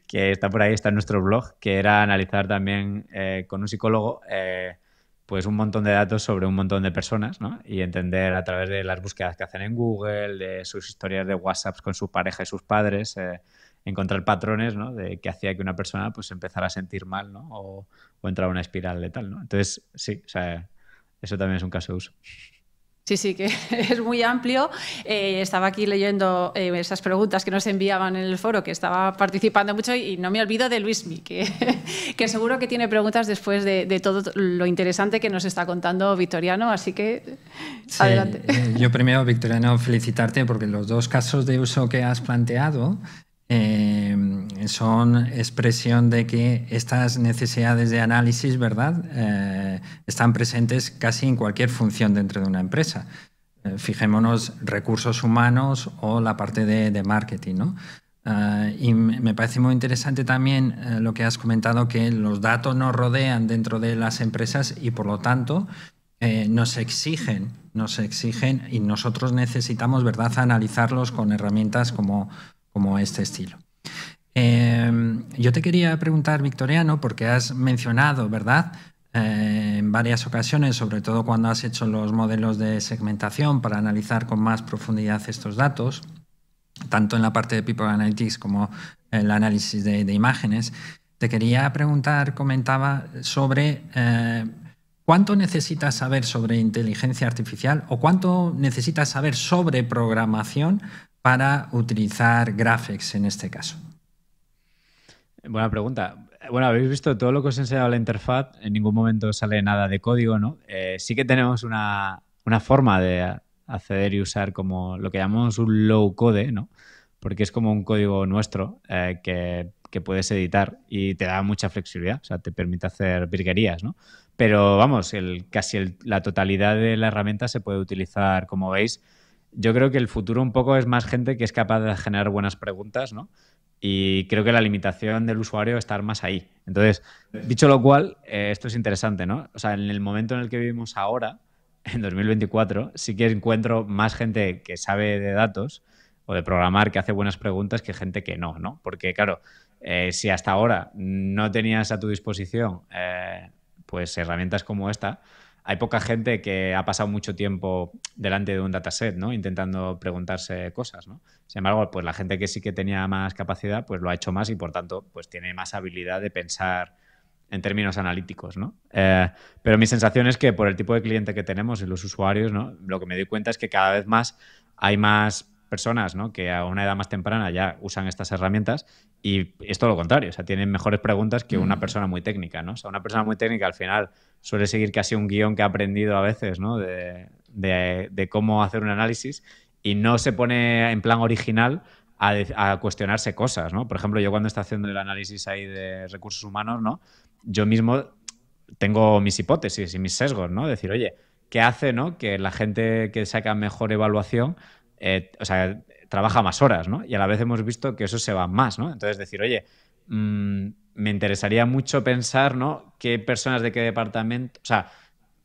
que está por ahí, está en nuestro blog, que era analizar también con un psicólogo pues un montón de datos sobre un montón de personas, ¿no? Y entender a través de las búsquedas que hacen en Google, de sus historias de WhatsApp con su pareja y sus padres, encontrar patrones, ¿no? De que hacía que una persona pues empezara a sentir mal, ¿no? O entrar a una espiral de tal, ¿no? Entonces, sí, o sea, eso también es un caso de uso. Sí, sí, que es muy amplio. Estaba aquí leyendo esas preguntas que nos enviaban en el foro, que estaba participando mucho y no me olvido de Luismi, que seguro que tiene preguntas después de todo lo interesante que nos está contando Victoriano, así que sí, adelante. Yo primero, Victoriano, felicitarte porque los dos casos de uso que has planteado son expresión de que estas necesidades de análisis, ¿verdad? Están presentes casi en cualquier función dentro de una empresa. Fijémonos recursos humanos o la parte de marketing, ¿no? Y me parece muy interesante también lo que has comentado, que los datos nos rodean dentro de las empresas y por lo tanto nos exigen y nosotros necesitamos, ¿verdad?, analizarlos con herramientas como este estilo. Yo te quería preguntar, Victoriano, porque has mencionado, ¿verdad?, en varias ocasiones, sobre todo cuando has hecho los modelos de segmentación para analizar con más profundidad estos datos, tanto en la parte de People Analytics como el análisis de imágenes. Te quería preguntar, comentaba, sobre cuánto necesitas saber sobre inteligencia artificial o cuánto necesitas saber sobre programación para utilizar Graphex en este caso. Buena pregunta. Bueno, habéis visto todo lo que os he enseñado en la interfaz, en ningún momento sale nada de código, ¿no? Sí que tenemos una forma de acceder y usar como lo que llamamos un low code, ¿no? Porque es como un código nuestro que puedes editar y te da mucha flexibilidad, o sea, te permite hacer virguerías, ¿no? Pero vamos, casi la totalidad de la herramienta se puede utilizar, como veis. Yo creo que el futuro un poco es más gente que es capaz de generar buenas preguntas, ¿no? Y creo que la limitación del usuario es estar más ahí. Entonces, dicho lo cual, esto es interesante, ¿no? O sea, en el momento en el que vivimos ahora, en 2024, sí que encuentro más gente que sabe de datos o de programar, que hace buenas preguntas, que gente que no, ¿no? Porque, claro, si hasta ahora no tenías a tu disposición pues herramientas como esta, hay poca gente que ha pasado mucho tiempo delante de un dataset, ¿no? Intentando preguntarse cosas, ¿no? Sin embargo, pues la gente que sí que tenía más capacidad, pues lo ha hecho más y por tanto, pues tiene más habilidad de pensar en términos analíticos, ¿no? Pero mi sensación es que por el tipo de cliente que tenemos y los usuarios, ¿no? Lo que me doy cuenta es que cada vez más hay más personas, ¿no?, que a una edad más temprana ya usan estas herramientas y es todo lo contrario, o sea, tienen mejores preguntas que una persona muy técnica, ¿no? O sea, una persona muy técnica al final suele seguir casi un guión que ha aprendido a veces, ¿no?, de cómo hacer un análisis y no se pone en plan original a cuestionarse cosas, ¿no? Por ejemplo, yo cuando estoy haciendo el análisis ahí de recursos humanos, ¿no?, yo mismo tengo mis hipótesis y mis sesgos, ¿no? Decir, oye, ¿qué hace, ¿no?, que la gente que saca mejor evaluación o sea, trabaja más horas, ¿no? Y a la vez hemos visto que eso se va más, ¿no? Entonces decir, oye, me interesaría mucho pensar, ¿no?, qué personas de qué departamento... O sea,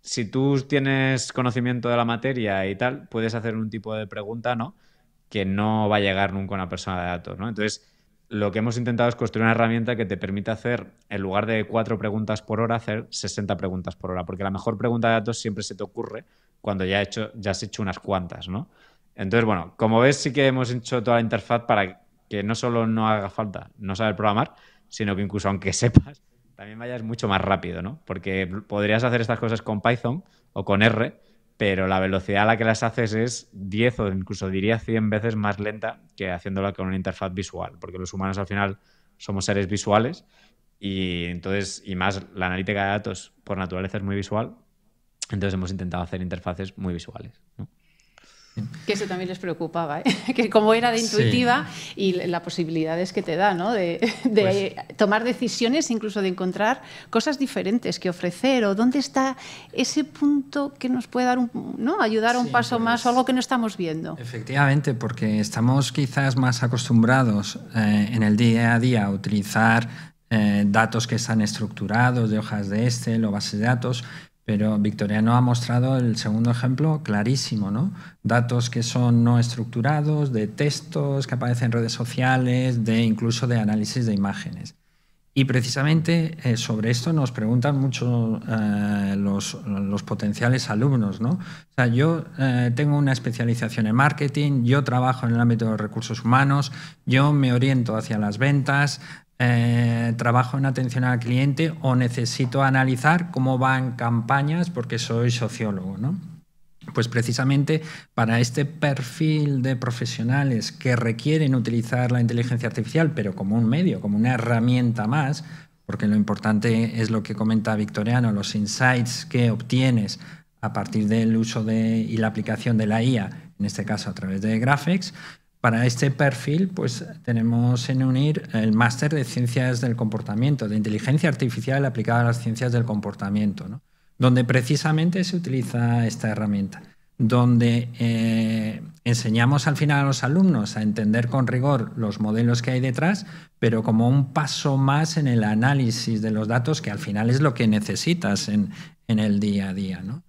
si tú tienes conocimiento de la materia y tal, puedes hacer un tipo de pregunta, ¿no?, que no va a llegar nunca a una persona de datos, ¿no? Entonces, lo que hemos intentado es construir una herramienta que te permite hacer, en lugar de 4 preguntas por hora, hacer 60 preguntas por hora, porque la mejor pregunta de datos siempre se te ocurre cuando ya has hecho unas cuantas, ¿no? Entonces, bueno, como ves, sí que hemos hecho toda la interfaz para que no solo no haga falta no saber programar, sino que incluso aunque sepas, también vayas mucho más rápido, ¿no? Porque podrías hacer estas cosas con Python o con R, pero la velocidad a la que las haces es 10 o incluso diría 100 veces más lenta que haciéndola con una interfaz visual, porque los humanos al final somos seres visuales y entonces, y más la analítica de datos por naturaleza es muy visual, entonces hemos intentado hacer interfaces muy visuales, ¿no? Que eso también les preocupaba, ¿eh? Que como era de intuitiva y las posibilidades que te da, ¿no? De tomar decisiones, incluso de encontrar cosas diferentes que ofrecer, o dónde está ese punto que nos puede dar ¿no? Ayudar a un paso más o algo que no estamos viendo. Efectivamente, porque estamos quizás más acostumbrados en el día a día a utilizar datos que están estructurados de hojas de Excel o bases de datos. Pero Victoriano ha mostrado el segundo ejemplo clarísimo, ¿no? Datos que son no estructurados, de textos que aparecen en redes sociales, incluso de análisis de imágenes. Y precisamente sobre esto nos preguntan mucho los potenciales alumnos, ¿no? O sea, yo tengo una especialización en marketing, yo trabajo en el ámbito de los recursos humanos, yo me oriento hacia las ventas, trabajo en atención al cliente o necesito analizar cómo van campañas porque soy sociólogo, ¿no? Pues precisamente para este perfil de profesionales que requieren utilizar la inteligencia artificial, pero como un medio, como una herramienta más, porque lo importante es lo que comenta Victoriano, los insights que obtienes a partir del uso y la aplicación de la IA, en este caso a través de Graphex. Para este perfil, pues tenemos en UNIR el máster de Ciencias del Comportamiento, de Inteligencia Artificial aplicada a las ciencias del comportamiento, ¿no? Donde precisamente se utiliza esta herramienta, donde enseñamos al final a los alumnos a entender con rigor los modelos que hay detrás, pero como un paso más en el análisis de los datos, que al final es lo que necesitas en el día a día, ¿no?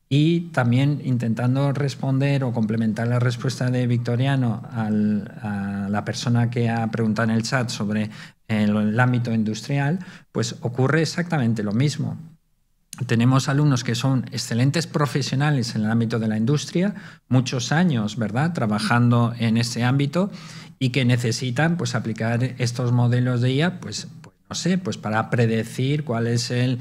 Y también intentando responder o complementar la respuesta de Victoriano a la persona que ha preguntado en el chat sobre el ámbito industrial, pues ocurre exactamente lo mismo. Tenemos alumnos que son excelentes profesionales en el ámbito de la industria, muchos años, ¿verdad?, trabajando en ese ámbito y que necesitan pues, aplicar estos modelos de IA, pues no sé, pues para predecir cuál es el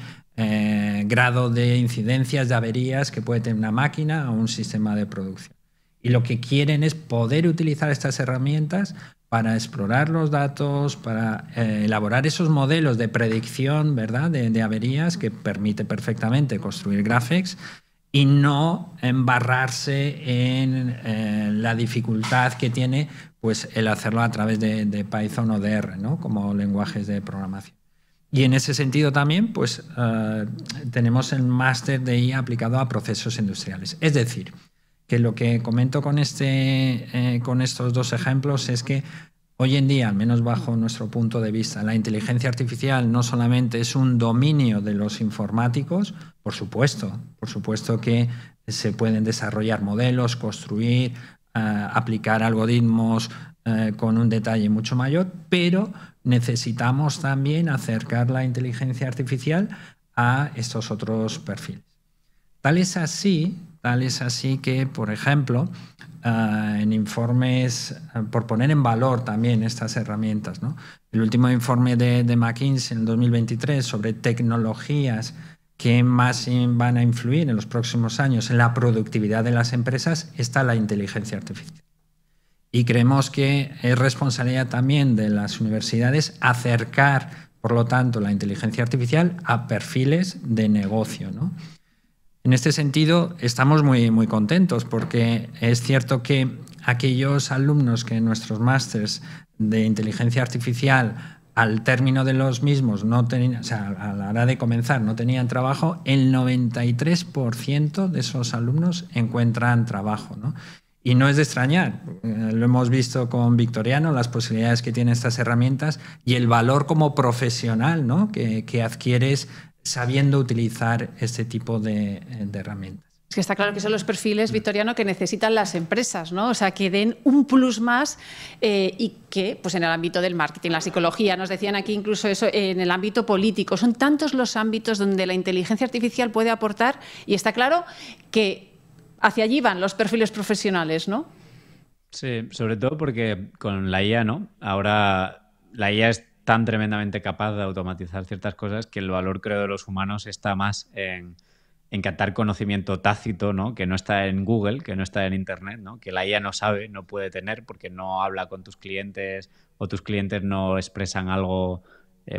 grado de incidencias, de averías que puede tener una máquina o un sistema de producción. Y lo que quieren es poder utilizar estas herramientas para explorar los datos, para elaborar esos modelos de predicción, ¿verdad?, de averías que permite perfectamente construir Graphex y no embarrarse en la dificultad que tiene pues, el hacerlo a través de Python o de R, ¿no?, como lenguajes de programación. Y en ese sentido también pues, tenemos el máster de IA aplicado a procesos industriales. Es decir, que lo que comento con estos dos ejemplos es que hoy en día, al menos bajo nuestro punto de vista, la inteligencia artificial no solamente es un dominio de los informáticos, por supuesto que se pueden desarrollar modelos, construir, aplicar algoritmos con un detalle mucho mayor, pero necesitamos también acercar la inteligencia artificial a estos otros perfiles. Tal es así que, por ejemplo, en informes, por poner en valor también estas herramientas, ¿no?, el último informe de McKinsey en el 2023 sobre tecnologías que más van a influir en los próximos años en la productividad de las empresas está la inteligencia artificial. Y creemos que es responsabilidad también de las universidades acercar, por lo tanto, la inteligencia artificial a perfiles de negocio, ¿no? En este sentido, estamos muy, muy contentos porque es cierto que aquellos alumnos que en nuestros másters de inteligencia artificial al término de los mismos, no tenían, o sea, a la hora de comenzar no tenían trabajo, el 93% de esos alumnos encuentran trabajo, ¿no? Y no es de extrañar, lo hemos visto con Victoriano, las posibilidades que tienen estas herramientas y el valor como profesional, ¿no?, que adquieres sabiendo utilizar este tipo de herramientas. Es que está claro que son los perfiles, Victoriano, que necesitan las empresas, ¿no? O sea, que den un plus más y que, pues en el ámbito del marketing, la psicología, nos decían aquí incluso eso, en el ámbito político. Son tantos los ámbitos donde la inteligencia artificial puede aportar y está claro que hacia allí van los perfiles profesionales, ¿no? Sí, sobre todo porque con la IA, ¿no? Ahora la IA es tan tremendamente capaz de automatizar ciertas cosas que el valor, creo, de los humanos está más en captar conocimiento tácito, ¿no? Que no está en Google, que no está en Internet, ¿no? Que la IA no sabe, no puede tener porque no habla con tus clientes o tus clientes no expresan algo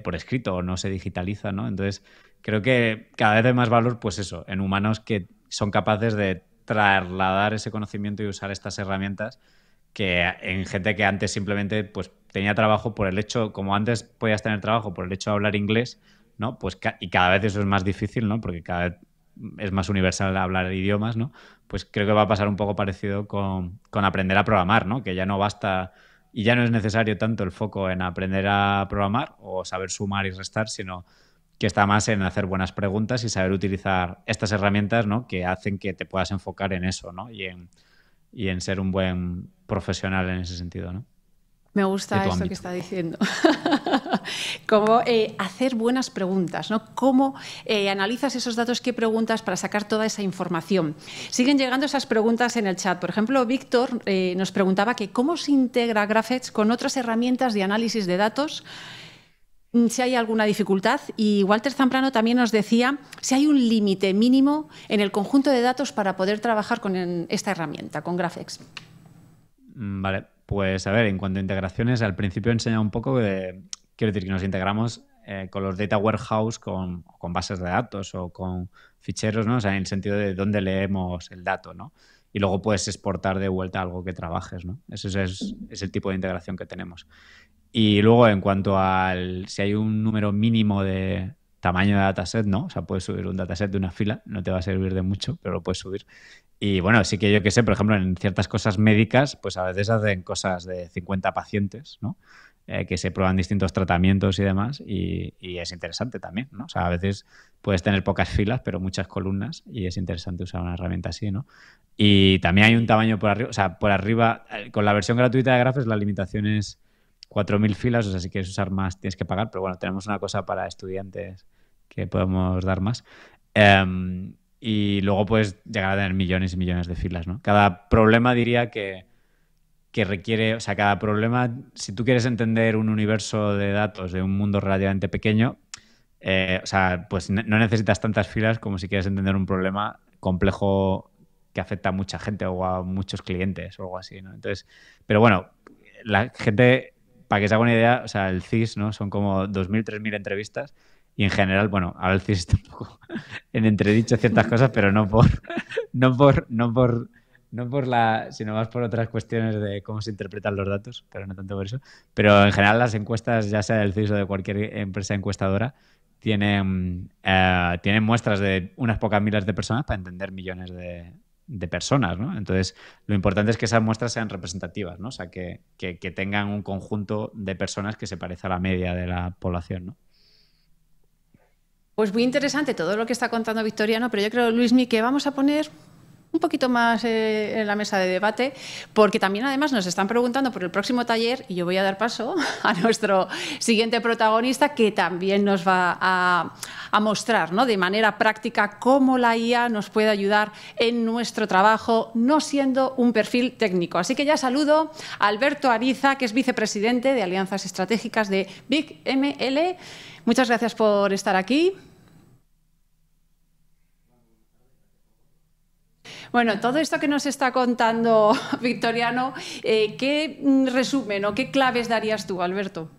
por escrito o no se digitaliza, ¿no? Entonces, creo que cada vez hay más valor, pues eso, en humanos que son capaces de trasladar ese conocimiento y usar estas herramientas que en gente que antes simplemente pues tenía trabajo por el hecho, como antes podías tener trabajo por el hecho de hablar inglés, ¿no? Pues y cada vez eso es más difícil, ¿no? Porque cada vez es más universal hablar idiomas, ¿no? Pues creo que va a pasar un poco parecido con aprender a programar, ¿no? Que ya no basta y ya no es necesario tanto el foco en aprender a programar o saber sumar y restar, sino que está más en hacer buenas preguntas y saber utilizar estas herramientas, ¿no? Que hacen que te puedas enfocar en eso, ¿no? Y en ser un buen profesional en ese sentido, ¿no? Me gusta esto que está diciendo. Cómo hacer buenas preguntas, ¿no? Cómo analizas esos datos, qué preguntas para sacar toda esa información. Siguen llegando esas preguntas en el chat. Por ejemplo, Víctor nos preguntaba que cómo se integra Graphex con otras herramientas de análisis de datos, si hay alguna dificultad. Y Walter Zambrano también nos decía si hay un límite mínimo en el conjunto de datos para poder trabajar con esta herramienta, con Graphex. Vale, pues a ver, en cuanto a integraciones, al principio he enseñado un poco de, quiero decir, que nos integramos con los data warehouse, con bases de datos o con ficheros, ¿no? O sea, en el sentido de dónde leemos el dato, ¿no? Y luego puedes exportar de vuelta algo que trabajes, ¿no? Eso es el tipo de integración que tenemos. Y luego, en cuanto al si hay un número mínimo de tamaño de dataset, ¿no? O sea, puedes subir un dataset de una fila, no te va a servir de mucho, pero lo puedes subir. Y bueno, sí que yo que sé, por ejemplo, en ciertas cosas médicas, pues a veces hacen cosas de 50 pacientes, ¿no? Que se prueban distintos tratamientos y demás, y es interesante también, ¿no? O sea, a veces puedes tener pocas filas, pero muchas columnas, y es interesante usar una herramienta así, ¿no? Y también hay un tamaño por arriba, o sea, por arriba, con la versión gratuita de Graphex, la limitación es 4.000 filas, o sea, si quieres usar más tienes que pagar, pero bueno, tenemos una cosa para estudiantes que podemos dar más. Y luego puedes llegar a tener millones y millones de filas, ¿no? Cada problema diría que requiere, o sea, cada problema, si tú quieres entender un universo de datos de un mundo relativamente pequeño, o sea, pues no necesitas tantas filas como si quieres entender un problema complejo que afecta a mucha gente o a muchos clientes o algo así, ¿no? Entonces, pero bueno, la gente, para que se haga una idea, o sea, el CIS, ¿no? Son como 2.000, 3.000 entrevistas y en general, bueno, ahora el CIS está un poco en entredicho ciertas cosas, pero no por la, sino más por otras cuestiones de cómo se interpretan los datos, pero no tanto por eso. Pero en general las encuestas, ya sea del CIS o de cualquier empresa encuestadora, tienen muestras de unas pocas miles de personas para entender millones de personas, ¿no? Entonces, lo importante es que esas muestras sean representativas, ¿no? O sea, que tengan un conjunto de personas que se parezca a la media de la población, ¿no? Pues muy interesante todo lo que está contando Victoriano, pero yo creo, Luismi, que vamos a poner un poquito más en la mesa de debate, porque también además nos están preguntando por el próximo taller y yo voy a dar paso a nuestro siguiente protagonista que también nos va a mostrar, ¿no?, de manera práctica cómo la IA nos puede ayudar en nuestro trabajo, no siendo un perfil técnico. Así que ya saludo a Alberto Ariza, que es vicepresidente de Alianzas Estratégicas de Big ML. Muchas gracias por estar aquí. Bueno, todo esto que nos está contando Victoriano, ¿qué resumen o qué claves darías tú, Alberto?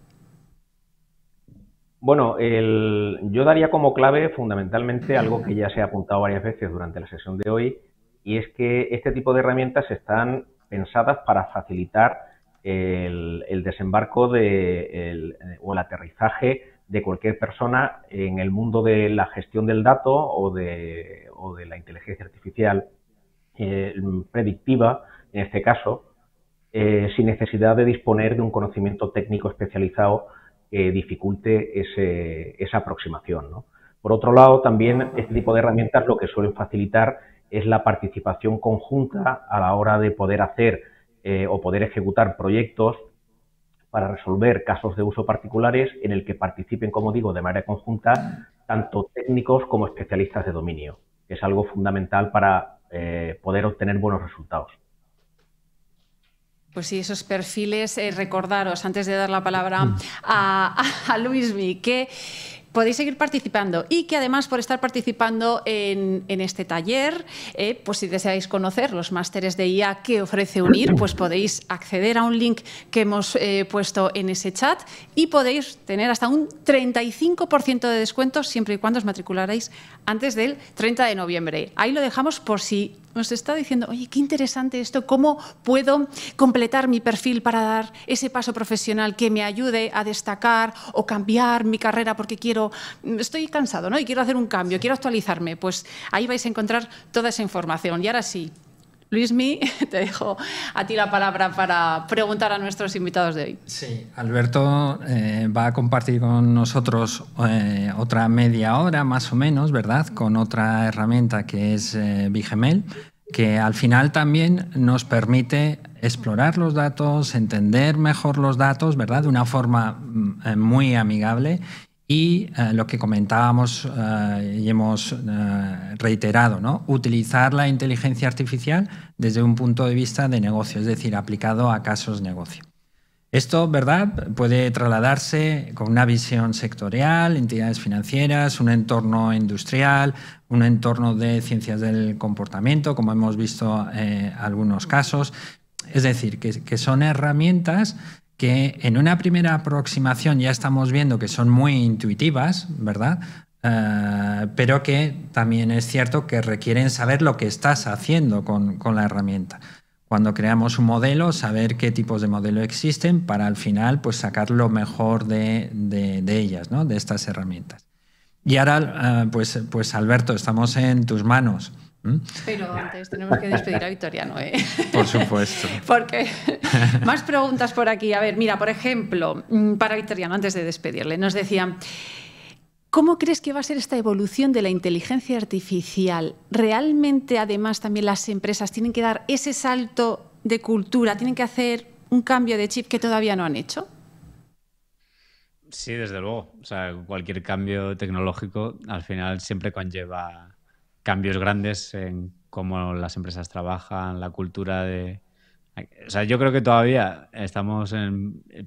Bueno, yo daría como clave fundamentalmente algo que ya se ha apuntado varias veces durante la sesión de hoy, y es que este tipo de herramientas están pensadas para facilitar el desembarco o el aterrizaje de cualquier persona en el mundo de la gestión del dato o de la inteligencia artificial predictiva, en este caso, sin necesidad de disponer de un conocimiento técnico especializado que dificulte esa aproximación, ¿no? Por otro lado, también este tipo de herramientas lo que suelen facilitar es la participación conjunta a la hora de poder hacer o poder ejecutar proyectos para resolver casos de uso particulares en el que participen, como digo, de manera conjunta tanto técnicos como especialistas de dominio, que es algo fundamental para poder obtener buenos resultados. Pues sí, esos perfiles, recordaros, antes de dar la palabra a Luismi, que podéis seguir participando y que además por estar participando en este taller, pues si deseáis conocer los másteres de IA que ofrece UNIR, pues podéis acceder a un link que hemos puesto en ese chat y podéis tener hasta un 35% de descuento siempre y cuando os matricularéis antes del 30 de noviembre. Ahí lo dejamos por si nos está diciendo, oye, qué interesante esto, ¿cómo puedo completar mi perfil para dar ese paso profesional que me ayude a destacar o cambiar mi carrera porque estoy cansado, ¿no? Y quiero hacer un cambio, quiero actualizarme? Pues ahí vais a encontrar toda esa información. Y ahora sí, Luismi, te dejo a ti la palabra para preguntar a nuestros invitados de hoy. Sí, Alberto va a compartir con nosotros otra media hora más o menos, ¿verdad? Con otra herramienta que es Bigemel, que al final también nos permite explorar los datos, entender mejor los datos, ¿verdad? De una forma muy amigable. Y lo que comentábamos y hemos reiterado, ¿no? Utilizar la inteligencia artificial desde un punto de vista de negocio, es decir, aplicado a casos negocio. Esto, ¿verdad?, puede trasladarse con una visión sectorial, entidades financieras, un entorno industrial, un entorno de ciencias del comportamiento, como hemos visto algunos casos. Es decir, que son herramientas que en una primera aproximación ya estamos viendo que son muy intuitivas, ¿verdad? Pero que también es cierto que requieren saber lo que estás haciendo con la herramienta. Cuando creamos un modelo, saber qué tipos de modelo existen para al final pues, sacar lo mejor de ellas, ¿no? De estas herramientas. Y ahora, pues Alberto, estamos en tus manos. Pero antes tenemos que despedir a Victoriano, ¿eh? Por supuesto. Porque más preguntas por aquí. A ver, mira, por ejemplo, para Victoriano, antes de despedirle, nos decía, ¿cómo crees que va a ser esta evolución de la inteligencia artificial? ¿Realmente, además, también las empresas tienen que dar ese salto de cultura, tienen que hacer un cambio de chip que todavía no han hecho? Sí, desde luego. O sea, cualquier cambio tecnológico al final siempre conlleva cambios grandes en cómo las empresas trabajan, la cultura de... O sea, yo creo que todavía estamos,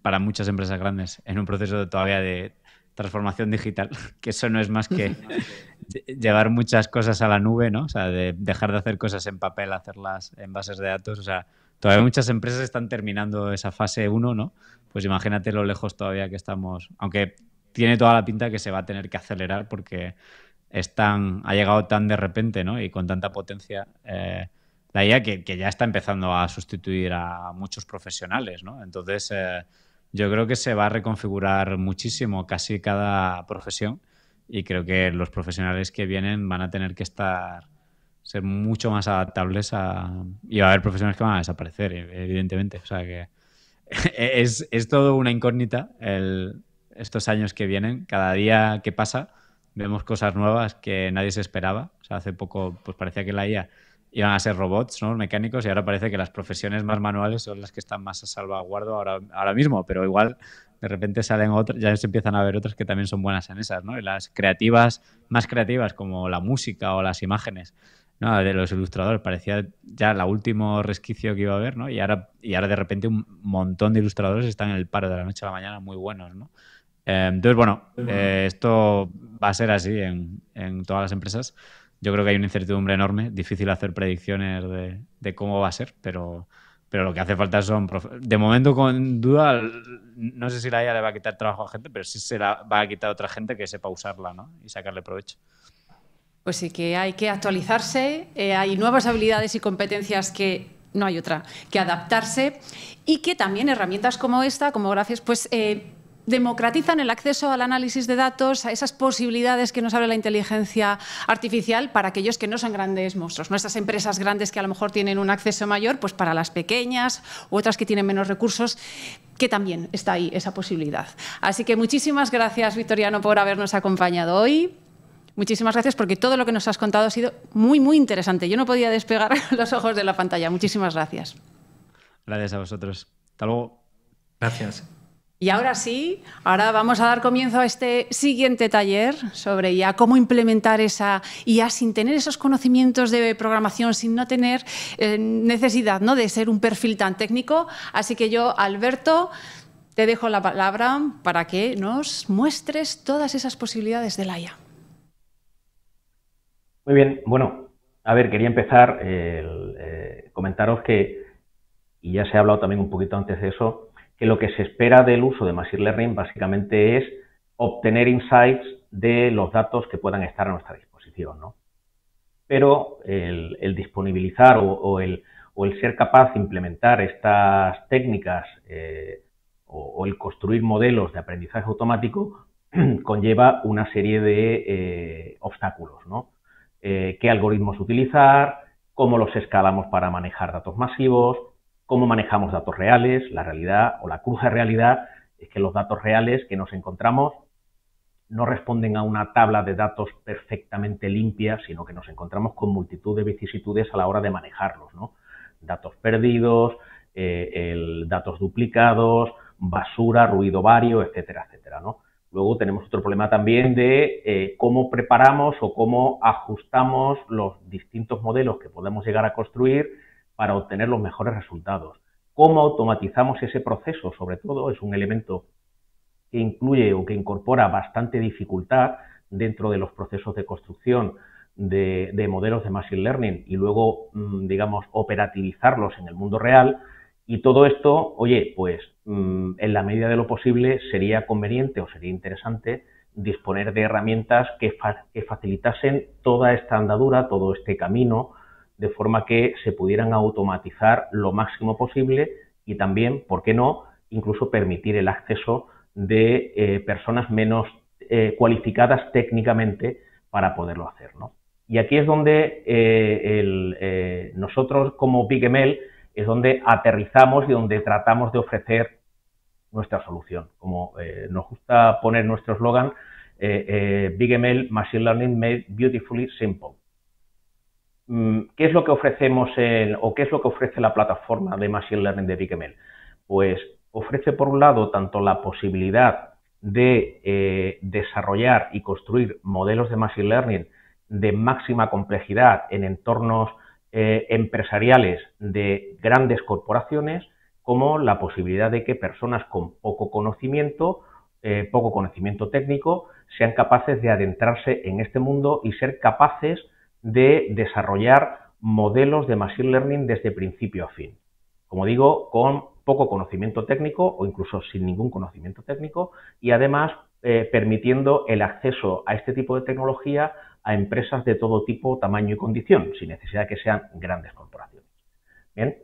para muchas empresas grandes, en un proceso todavía de transformación digital, que eso no es más que llevar muchas cosas a la nube, ¿no? O sea, de dejar de hacer cosas en papel, hacerlas en bases de datos. O sea, todavía muchas empresas están terminando esa fase 1, ¿no? Pues imagínate lo lejos todavía que estamos, aunque tiene toda la pinta que se va a tener que acelerar porque ha llegado tan de repente, ¿no? Y con tanta potencia la IA que ya está empezando a sustituir a muchos profesionales, ¿no? Entonces, yo creo que se va a reconfigurar muchísimo casi cada profesión y creo que los profesionales que vienen van a tener que ser mucho más adaptables y va a haber profesionales que van a desaparecer, evidentemente. O sea que es todo una incógnita estos años que vienen. Cada día que pasa vemos cosas nuevas que nadie se esperaba. O sea, hace poco pues parecía que la IA iban a ser robots, ¿no? Mecánicos, y ahora parece que las profesiones más manuales son las que están más a salvaguardo ahora mismo, pero igual de repente salen otras, ya se empiezan a ver otras que también son buenas en esas, ¿no? Y las creativas, más creativas como la música o las imágenes, ¿no? De los ilustradores, parecía ya el último resquicio que iba a haber, ¿no? Y ahora de repente un montón de ilustradores están en el paro de la noche a la mañana muy buenos, ¿no? Entonces, bueno, esto va a ser así en todas las empresas. Yo creo que hay una incertidumbre enorme, difícil hacer predicciones de cómo va a ser, pero lo que hace falta son... De momento, con duda, no sé si la IA le va a quitar trabajo a gente, pero sí se la va a quitar a otra gente que sepa usarla, ¿no? Y sacarle provecho. Pues sí que hay que actualizarse, hay nuevas habilidades y competencias que no hay otra que adaptarse y que también herramientas como esta, como Gracias, pues... democratizan el acceso al análisis de datos, a esas posibilidades que nos abre la inteligencia artificial para aquellos que no son grandes monstruos. Nuestras empresas grandes que a lo mejor tienen un acceso mayor, pues para las pequeñas u otras que tienen menos recursos, que también está ahí esa posibilidad. Así que muchísimas gracias, Victoriano, por habernos acompañado hoy. Muchísimas gracias porque todo lo que nos has contado ha sido muy, muy interesante. Yo no podía despegar los ojos de la pantalla. Muchísimas gracias. Gracias a vosotros. Hasta luego. Gracias. Y ahora sí, ahora vamos a dar comienzo a este siguiente taller sobre IA, cómo implementar esa IA sin tener esos conocimientos de programación, sin no tener necesidad, ¿no?, de ser un perfil tan técnico. Así que yo, Alberto, te dejo la palabra para que nos muestres todas esas posibilidades de la IA. Muy bien, bueno, a ver, quería empezar comentaros que, y ya se ha hablado también un poquito antes de eso, que lo que se espera del uso de Machine Learning básicamente es obtener insights de los datos que puedan estar a nuestra disposición, ¿no? Pero el disponibilizar o el ser capaz de implementar estas técnicas o el construir modelos de aprendizaje automático conlleva una serie de obstáculos, ¿no? ¿Qué algoritmos utilizar? ¿Cómo los escalamos para manejar datos masivos? ¿Cómo manejamos datos reales? La realidad o la cruda realidad es que los datos reales que nos encontramos no responden a una tabla de datos perfectamente limpia, sino que nos encontramos con multitud de vicisitudes a la hora de manejarlos, ¿no? Datos perdidos, datos duplicados, basura, ruido vario, etcétera, etcétera, ¿no? Luego tenemos otro problema también de cómo preparamos o cómo ajustamos los distintos modelos que podemos llegar a construir para obtener los mejores resultados. ¿Cómo automatizamos ese proceso? Sobre todo es un elemento que incluye o que incorpora bastante dificultad dentro de los procesos de construcción de modelos de Machine Learning y luego, digamos, operativizarlos en el mundo real. Y todo esto, oye, pues en la medida de lo posible sería conveniente o sería interesante disponer de herramientas que facilitasen toda esta andadura, todo este camino, de forma que se pudieran automatizar lo máximo posible y también, ¿por qué no?, incluso permitir el acceso de personas menos cualificadas técnicamente para poderlo hacer, ¿no? Y aquí es donde nosotros como BigML es donde aterrizamos y donde tratamos de ofrecer nuestra solución. Como nos gusta poner nuestro eslogan, BigML Machine Learning Made Beautifully Simple. ¿Qué es lo que ofrecemos o qué es lo que ofrece la plataforma de Machine Learning de BigML? Pues ofrece, por un lado, tanto la posibilidad de desarrollar y construir modelos de Machine Learning de máxima complejidad en entornos empresariales de grandes corporaciones, como la posibilidad de que personas con poco conocimiento técnico, sean capaces de adentrarse en este mundo y ser capaces de desarrollar modelos de Machine Learning desde principio a fin. Como digo, con poco conocimiento técnico o incluso sin ningún conocimiento técnico y además permitiendo el acceso a este tipo de tecnología a empresas de todo tipo, tamaño y condición, sin necesidad de que sean grandes corporaciones. Bien,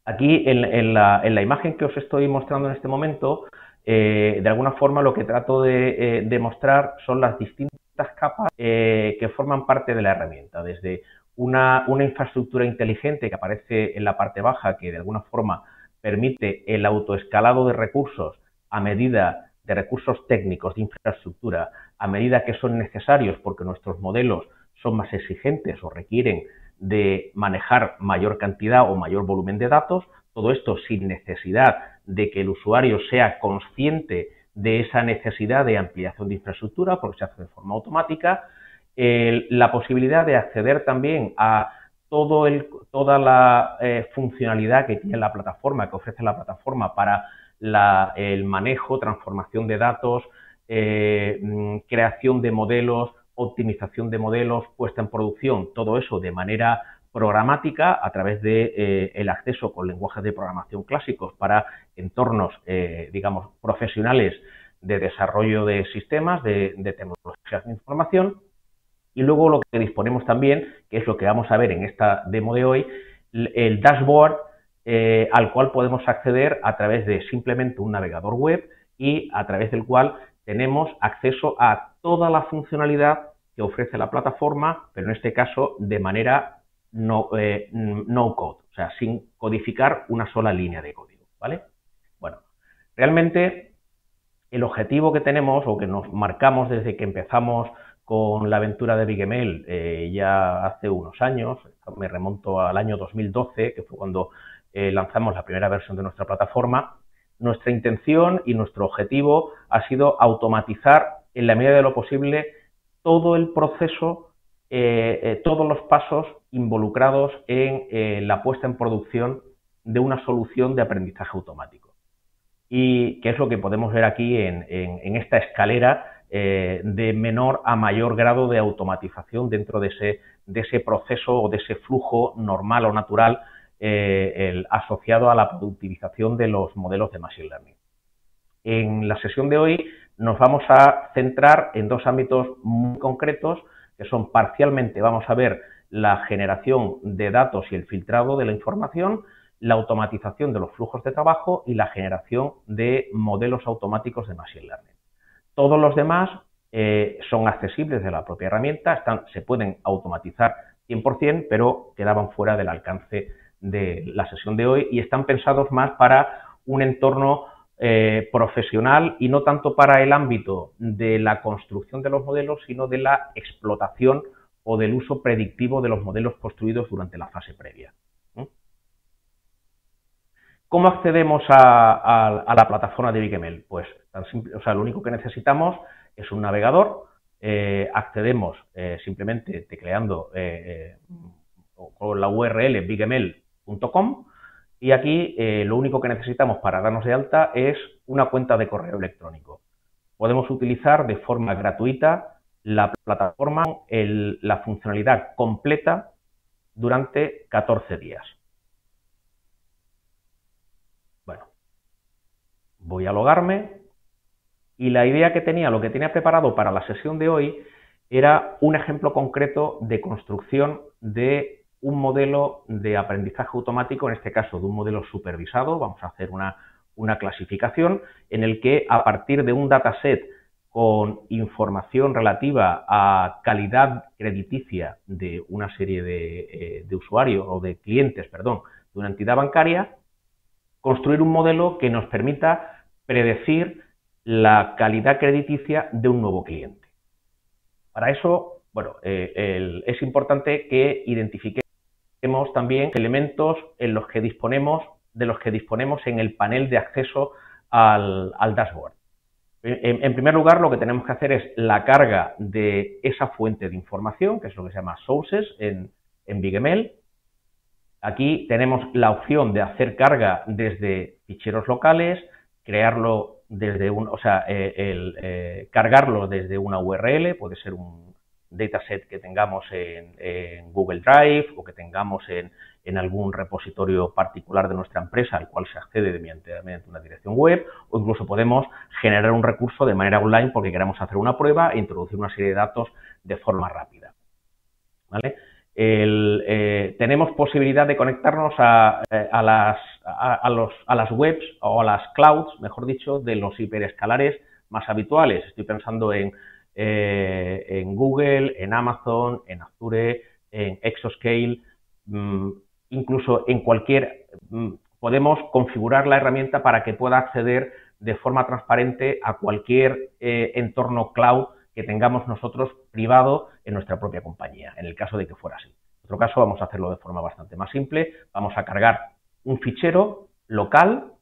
aquí en la imagen que os estoy mostrando en este momento, de alguna forma lo que trato de demostrar son las distintas capas que forman parte de la herramienta, desde una infraestructura inteligente que aparece en la parte baja, que de alguna forma permite el autoescalado de recursos a medida de recursos técnicos, de infraestructura, a medida que son necesarios porque nuestros modelos son más exigentes o requieren de manejar mayor cantidad o mayor volumen de datos, todo esto sin necesidad de que el usuario sea consciente de esa necesidad de ampliación de infraestructura, porque se hace de forma automática, la posibilidad de acceder también a toda la funcionalidad que tiene la plataforma, que ofrece la plataforma para el manejo, transformación de datos, creación de modelos, optimización de modelos, puesta en producción, todo eso de manera programática a través de el acceso con lenguajes de programación clásicos para entornos, digamos, profesionales de desarrollo de sistemas, de tecnologías de información. Y luego lo que disponemos también, que es lo que vamos a ver en esta demo de hoy, el dashboard al cual podemos acceder a través de simplemente un navegador web y a través del cual tenemos acceso a toda la funcionalidad que ofrece la plataforma, pero en este caso de manera no code, o sea, sin codificar una sola línea de código, ¿vale? Bueno, realmente el objetivo que tenemos o que nos marcamos desde que empezamos con la aventura de BigML ya hace unos años, me remonto al año 2012, que fue cuando lanzamos la primera versión de nuestra plataforma, nuestra intención y nuestro objetivo ha sido automatizar en la medida de lo posible todo el proceso, todos los pasos involucrados en la puesta en producción de una solución de aprendizaje automático. Y que es lo que podemos ver aquí en esta escalera de menor a mayor grado de automatización dentro de ese proceso o de ese flujo normal o natural asociado a la productivización de los modelos de Machine Learning. En la sesión de hoy nos vamos a centrar en dos ámbitos muy concretos, que son parcialmente, vamos a ver la generación de datos y el filtrado de la información, la automatización de los flujos de trabajo y la generación de modelos automáticos de Machine Learning. Todos los demás son accesibles de la propia herramienta, se pueden automatizar 100%, pero quedaban fuera del alcance de la sesión de hoy y están pensados más para un entorno profesional y no tanto para el ámbito de la construcción de los modelos, sino de la explotación o del uso predictivo de los modelos construidos durante la fase previa. ¿Cómo accedemos a la plataforma de BigML? Pues tan simple, lo único que necesitamos es un navegador. Accedemos simplemente tecleando con la URL bigml.com y aquí lo único que necesitamos para darnos de alta es una cuenta de correo electrónico. Podemos utilizar de forma gratuita la plataforma, la funcionalidad completa durante 14 días. Bueno, voy a logarme y la idea que tenía, lo que tenía preparado para la sesión de hoy era un ejemplo concreto de construcción de un modelo de aprendizaje automático, en este caso de un modelo supervisado. Vamos a hacer una clasificación en el que a partir de un dataset con información relativa a calidad crediticia de una serie de usuarios o de clientes, perdón, de una entidad bancaria, construir un modelo que nos permita predecir la calidad crediticia de un nuevo cliente. Para eso, bueno, es importante que identifiquemos también elementos de los que disponemos en el panel de acceso al dashboard. En primer lugar, lo que tenemos que hacer es la carga de esa fuente de información, que es lo que se llama sources en BigML. Aquí tenemos la opción de hacer carga desde ficheros locales, crearlo desde cargarlo desde una URL, puede ser un dataset que tengamos en Google Drive o que tengamos en algún repositorio particular de nuestra empresa al cual se accede mediante una dirección web, o incluso podemos generar un recurso de manera online porque queramos hacer una prueba e introducir una serie de datos de forma rápida. ¿Vale? Tenemos posibilidad de conectarnos a las webs o a las clouds, mejor dicho, de los hiperescalares más habituales. Estoy pensando en Google, en Amazon, en Azure, en Exoscale, incluso en podemos configurar la herramienta para que pueda acceder de forma transparente a cualquier entorno cloud que tengamos nosotros privado en nuestra propia compañía, en el caso de que fuera así. En otro caso, vamos a hacerlo de forma bastante más simple. Vamos a cargar un fichero local.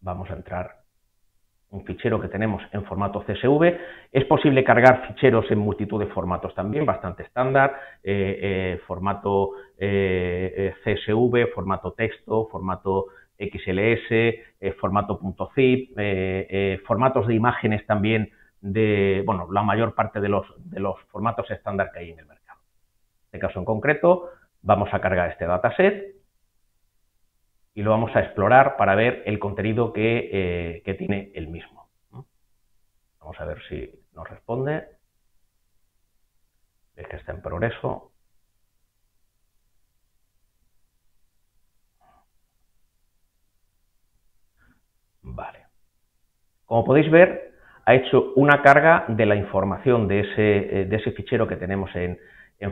Vamos a entrar un fichero que tenemos en formato CSV. Es posible cargar ficheros en multitud de formatos también, bastante estándar, formato CSV, formato texto, formato XLS, formato .zip, formatos de imágenes también la mayor parte de los formatos estándar que hay en el mercado. En este caso en concreto, vamos a cargar este dataset y lo vamos a explorar para ver el contenido que tiene el mismo. Vamos a ver si nos responde. Es que está en progreso. Vale. Como podéis ver, ha hecho una carga de la información de ese fichero que tenemos en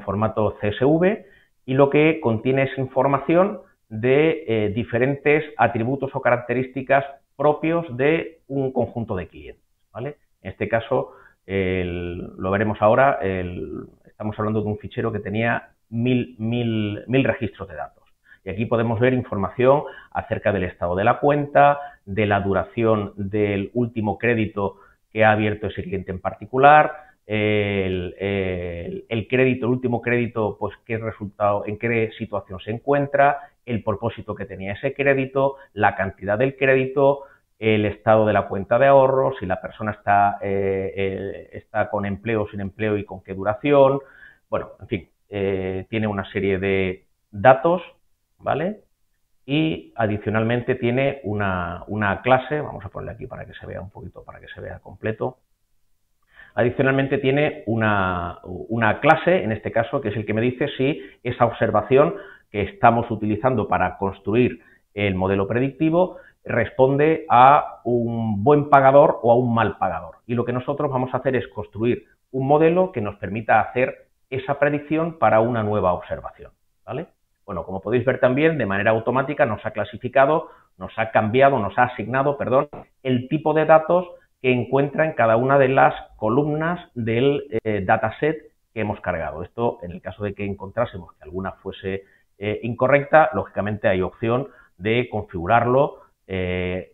formato CSV y lo que contiene es información de diferentes atributos o características propios de un conjunto de clientes, ¿vale? En este caso, lo veremos ahora, estamos hablando de un fichero que tenía 1000 registros de datos. Y aquí podemos ver información acerca del estado de la cuenta, de la duración del último crédito que ha abierto ese cliente en particular, el crédito, el último crédito, pues qué resultado, en qué situación se encuentra, el propósito que tenía ese crédito, la cantidad del crédito, el estado de la cuenta de ahorros, si la persona está con empleo o sin empleo y con qué duración. Bueno, en fin, tiene una serie de datos, ¿vale? Y adicionalmente tiene una clase, vamos a ponerle aquí para que se vea un poquito, para que se vea completo. Adicionalmente tiene una clase, en este caso, que es el que me dice si esa observación que estamos utilizando para construir el modelo predictivo responde a un buen pagador o a un mal pagador. Y lo que nosotros vamos a hacer es construir un modelo que nos permita hacer esa predicción para una nueva observación, ¿vale? Bueno, como podéis ver también, de manera automática nos ha clasificado, nos ha asignado, perdón, el tipo de datos que encuentra en cada una de las columnas del dataset que hemos cargado. Esto, en el caso de que encontrásemos que alguna fuese incorrecta, lógicamente hay opción de configurarlo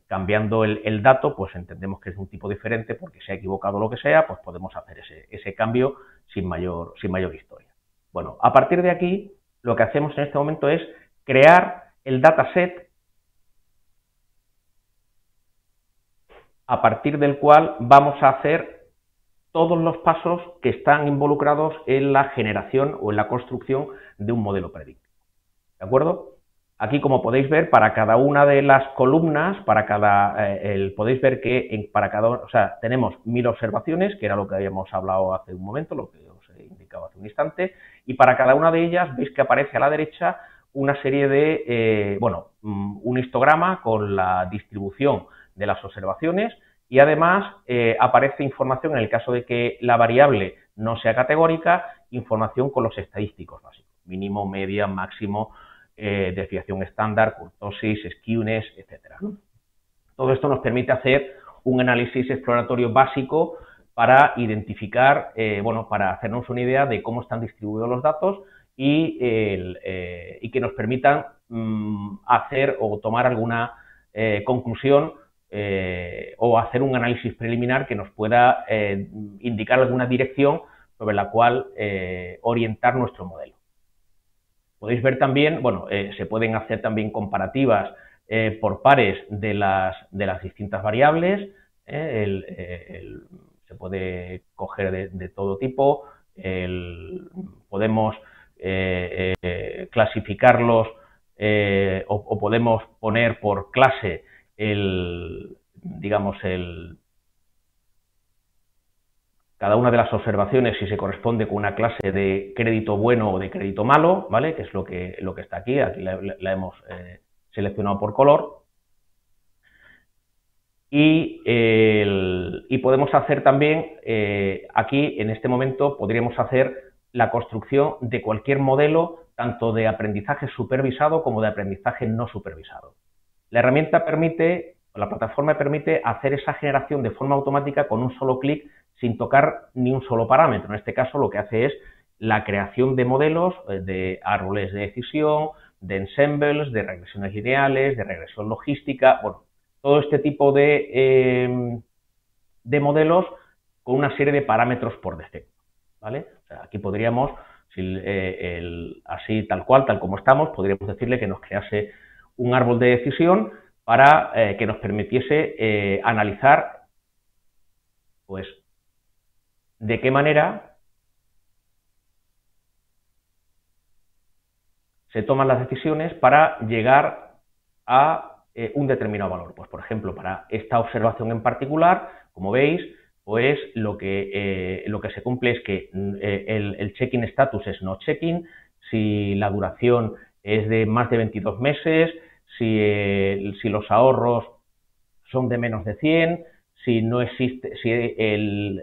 cambiando el dato, pues entendemos que es un tipo diferente porque se ha equivocado lo que sea, pues podemos hacer ese cambio sin mayor historia. Bueno, a partir de aquí, lo que hacemos en este momento es crear el dataset a partir del cual vamos a hacer todos los pasos que están involucrados en la generación o en la construcción de un modelo predictivo. ¿De acuerdo? Aquí, como podéis ver, para cada una de las columnas, podéis ver que tenemos 1000 observaciones, que era lo que habíamos hablado hace un momento, lo que os he indicado hace un instante, y para cada una de ellas veis que aparece a la derecha una serie de, un histograma con la distribución de las observaciones y además aparece información, en el caso de que la variable no sea categórica, información con los estadísticos básicos, mínimo, media, máximo, desviación estándar, kurtosis, skewness, etcétera, ¿no? Todo esto nos permite hacer un análisis exploratorio básico para identificar, para hacernos una idea de cómo están distribuidos los datos y que nos permitan hacer o tomar alguna conclusión o hacer un análisis preliminar que nos pueda indicar alguna dirección sobre la cual orientar nuestro modelo. Podéis ver también, se pueden hacer también comparativas por pares de las distintas variables, se puede coger de todo tipo, podemos clasificarlos o podemos poner por clase cada una de las observaciones si se corresponde con una clase de crédito bueno o de crédito malo, ¿vale? Que es lo que está aquí, la hemos seleccionado por color. Y podemos hacer también, aquí en este momento podríamos hacer la construcción de cualquier modelo, tanto de aprendizaje supervisado como de aprendizaje no supervisado. La plataforma permite hacer esa generación de forma automática con un solo clic sin tocar ni un solo parámetro. En este caso lo que hace es la creación de modelos, de árboles de decisión, de ensembles, de regresiones lineales, de regresión logística, todo este tipo de modelos con una serie de parámetros por defecto, ¿vale? O sea, aquí podríamos, así tal como estamos, podríamos decirle que nos crease un árbol de decisión para que nos permitiese analizar, pues, de qué manera se toman las decisiones para llegar a un determinado valor. Pues, por ejemplo, para esta observación en particular, como veis, pues lo que se cumple es que el check-in status es no check-in, si la duración es de más de 22 meses, si los ahorros son de menos de 100, si no existe,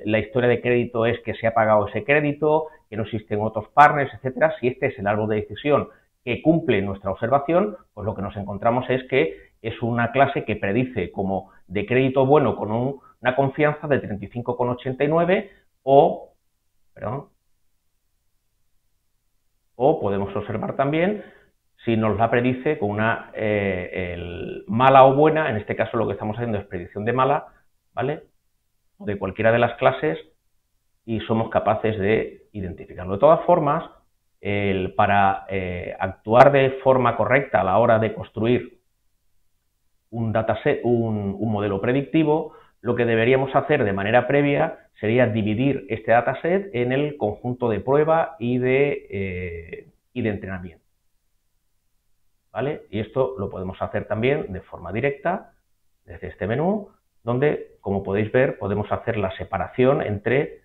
la historia de crédito es que se ha pagado ese crédito, que no existen otros partners, etcétera. Si este es el árbol de decisión que cumple nuestra observación, pues lo que nos encontramos es que es una clase que predice como de crédito bueno con una confianza de 35,89 o podemos observar también si nos la predice con una mala o buena. En este caso lo que estamos haciendo es predicción de mala, ¿vale? O de cualquiera de las clases, y somos capaces de identificarlo. De todas formas, para actuar de forma correcta a la hora de construir un dataset, un modelo predictivo, lo que deberíamos hacer de manera previa sería dividir este dataset en el conjunto de prueba y de entrenamiento, ¿vale? Y esto lo podemos hacer también de forma directa desde este menú, donde, como podéis ver, podemos hacer la separación entre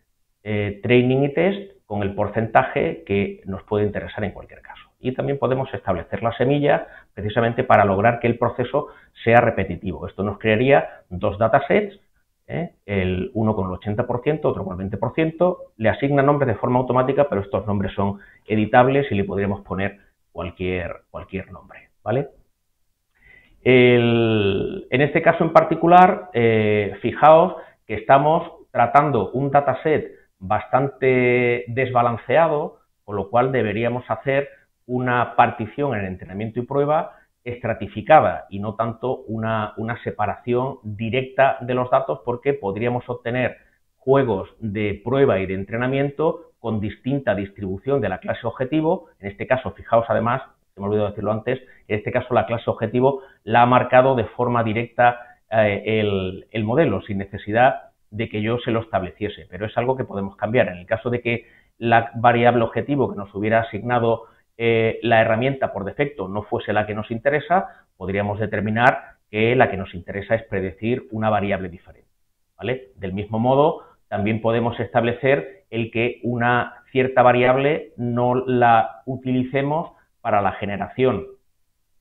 training y test con el porcentaje que nos puede interesar en cualquier caso. Y también podemos establecer la semilla precisamente para lograr que el proceso sea repetitivo. Esto nos crearía dos datasets, uno con el 80%, otro con el 20%. Le asigna nombres de forma automática, pero estos nombres son editables y le podríamos poner cualquier nombre, ¿vale? En este caso en particular, fijaos que estamos tratando un dataset bastante desbalanceado, con lo cual deberíamos hacer una partición en entrenamiento y prueba estratificada y no tanto una separación directa de los datos, porque podríamos obtener juegos de prueba y de entrenamiento con distinta distribución de la clase objetivo. En este caso, fijaos además, se me ha olvidado decirlo antes, en este caso la clase objetivo la ha marcado de forma directa el modelo, sin necesidad de que yo se lo estableciese, pero es algo que podemos cambiar. En el caso de que la variable objetivo que nos hubiera asignado la herramienta por defecto no fuese la que nos interesa, podríamos determinar que la que nos interesa es predecir una variable diferente, ¿vale? Del mismo modo, también podemos establecer el que una cierta variable no la utilicemos para la generación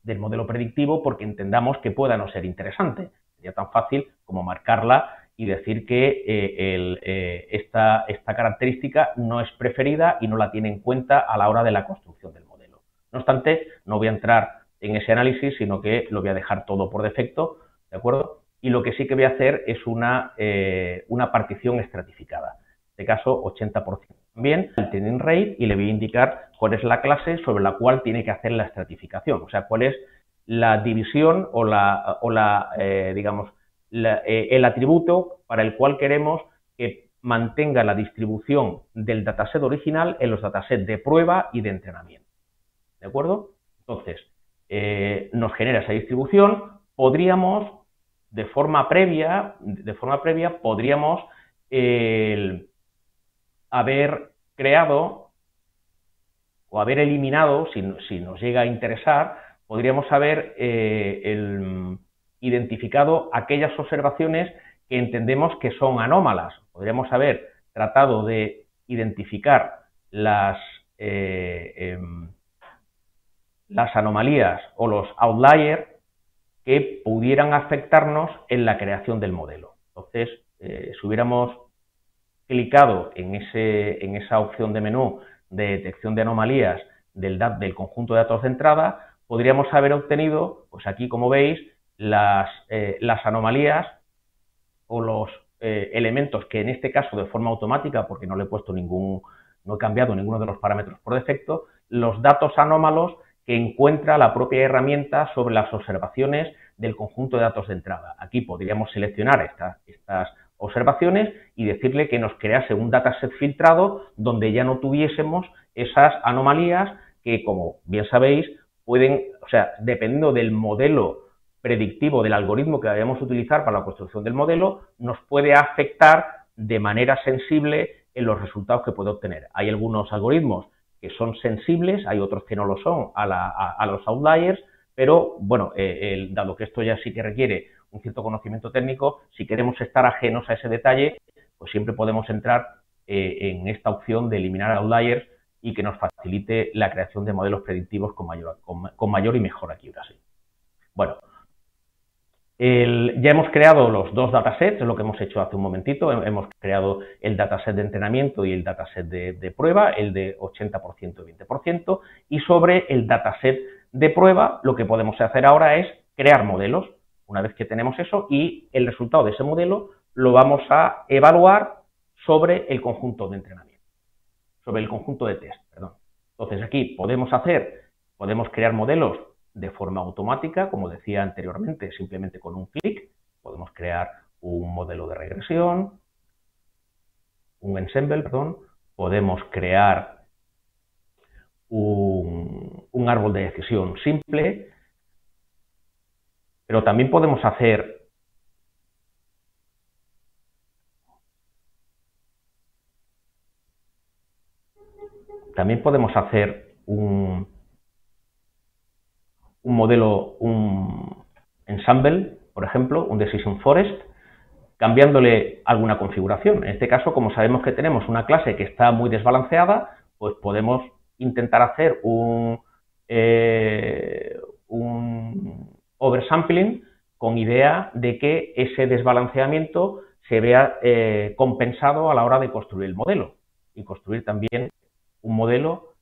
del modelo predictivo porque entendamos que pueda no ser interesante. Sería tan fácil como marcarla y decir que esta característica no es preferida y no la tiene en cuenta a la hora de la construcción del modelo. No obstante, no voy a entrar en ese análisis, sino que lo voy a dejar todo por defecto, ¿de acuerdo? Y lo que sí que voy a hacer es una partición estratificada. En este caso, 80%. También el training rate, y le voy a indicar cuál es la clase sobre la cual tiene que hacer la estratificación, o sea, cuál es la división digamos, el atributo para el cual queremos que mantenga la distribución del dataset original en los datasets de prueba y de entrenamiento. ¿De acuerdo? Entonces, nos genera esa distribución. Podríamos, de forma previa, podríamos haber creado o haber eliminado, si nos llega a interesar, podríamos haber identificado aquellas observaciones que entendemos que son anómalas. Podríamos haber tratado de identificar las anomalías o los outliers que pudieran afectarnos en la creación del modelo. Entonces, si hubiéramos clicado en esa opción de menú de detección de anomalías del conjunto de datos de entrada, podríamos haber obtenido, pues aquí como veis, las anomalías o los elementos que en este caso de forma automática, porque no le he puesto no he cambiado ninguno de los parámetros por defecto, los datos anómalos que encuentra la propia herramienta sobre las observaciones del conjunto de datos de entrada. Aquí podríamos seleccionar estas observaciones y decirle que nos crease un dataset filtrado donde ya no tuviésemos esas anomalías que, como bien sabéis, pueden, o sea, dependiendo del modelo predictivo del algoritmo que vayamos a utilizar para la construcción del modelo, nos puede afectar de manera sensible en los resultados que puede obtener. Hay algunos algoritmos que son sensibles, hay otros que no lo son a los outliers, pero bueno, dado que esto ya sí que requiere un cierto conocimiento técnico, si queremos estar ajenos a ese detalle, pues siempre podemos entrar en esta opción de eliminar outliers y que nos facilite la creación de modelos predictivos con mayor y mejor accuracy. Bueno, ya hemos creado los dos datasets, es lo que hemos hecho hace un momentito. Hemos creado el dataset de entrenamiento y el dataset de prueba, el de 80% y 20%, y sobre el dataset de prueba lo que podemos hacer ahora es crear modelos. Una vez que tenemos eso, y el resultado de ese modelo lo vamos a evaluar sobre el conjunto de entrenamiento, sobre el conjunto de test, perdón. Entonces aquí podemos hacer Podemos crear modelos de forma automática, como decía anteriormente, simplemente con un clic. Podemos crear un modelo de regresión, un ensemble, perdón. Podemos crear un árbol de decisión simple, pero también podemos hacer un modelo, un ensemble, por ejemplo, un decision forest, cambiándole alguna configuración. En este caso, como sabemos que tenemos una clase que está muy desbalanceada, pues podemos intentar hacer un oversampling con idea de que ese desbalanceamiento se vea compensado a la hora de construir el modelo y construir también un modelo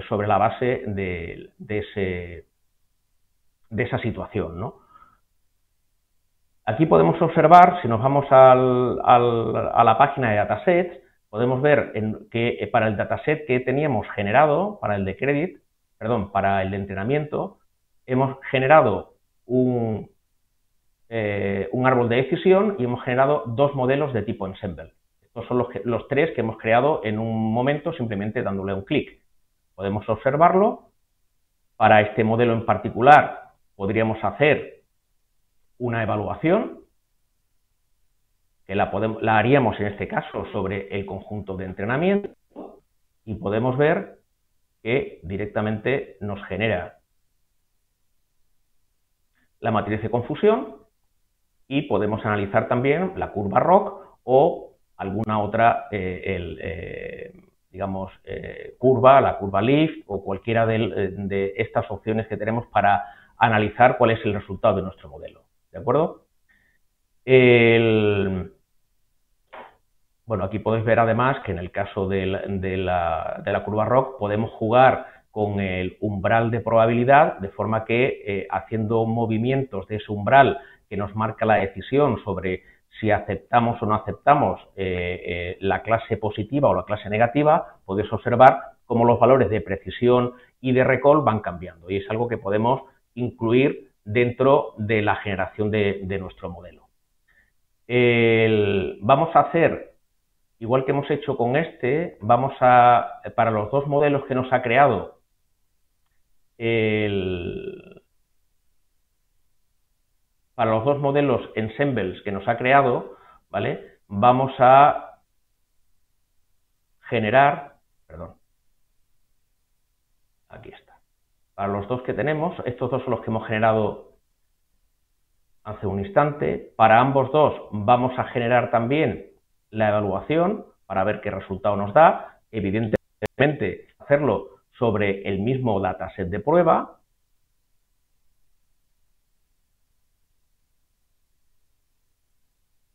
sobre la base de esa situación, ¿no? Aquí podemos observar, si nos vamos a la página de datasets, podemos ver que para el dataset que teníamos generado, para el de para el de entrenamiento, hemos generado un árbol de decisión y hemos generado dos modelos de tipo ensemble. Estos son los tres que hemos creado en un momento simplemente dándole un clic. Podemos observarlo. Para este modelo en particular podríamos hacer una evaluación, que la haríamos en este caso sobre el conjunto de entrenamiento, y podemos ver que directamente nos genera la matriz de confusión y podemos analizar también la curva ROC o alguna otra, curva, la curva Lift o cualquiera de estas opciones que tenemos para analizar cuál es el resultado de nuestro modelo. ¿De acuerdo? Bueno, aquí podéis ver además que en el caso de la curva ROC podemos jugar con el umbral de probabilidad, de forma que haciendo movimientos de ese umbral que nos marca la decisión sobre si aceptamos o no aceptamos la clase positiva o la clase negativa, podéis observar cómo los valores de precisión y de recall van cambiando, y es algo que podemos incluir dentro de la generación de nuestro modelo. Vamos a hacer, igual que hemos hecho con para los dos modelos que nos ha creado, para los dos modelos ensembles que nos ha creado, ¿vale? Vamos a generar, aquí está. Para los dos que tenemos, estos dos son los que hemos generado hace un instante. Para ambos dos vamos a generar también la evaluación para ver qué resultado nos da. Evidentemente, hacerlo sobre el mismo dataset de prueba.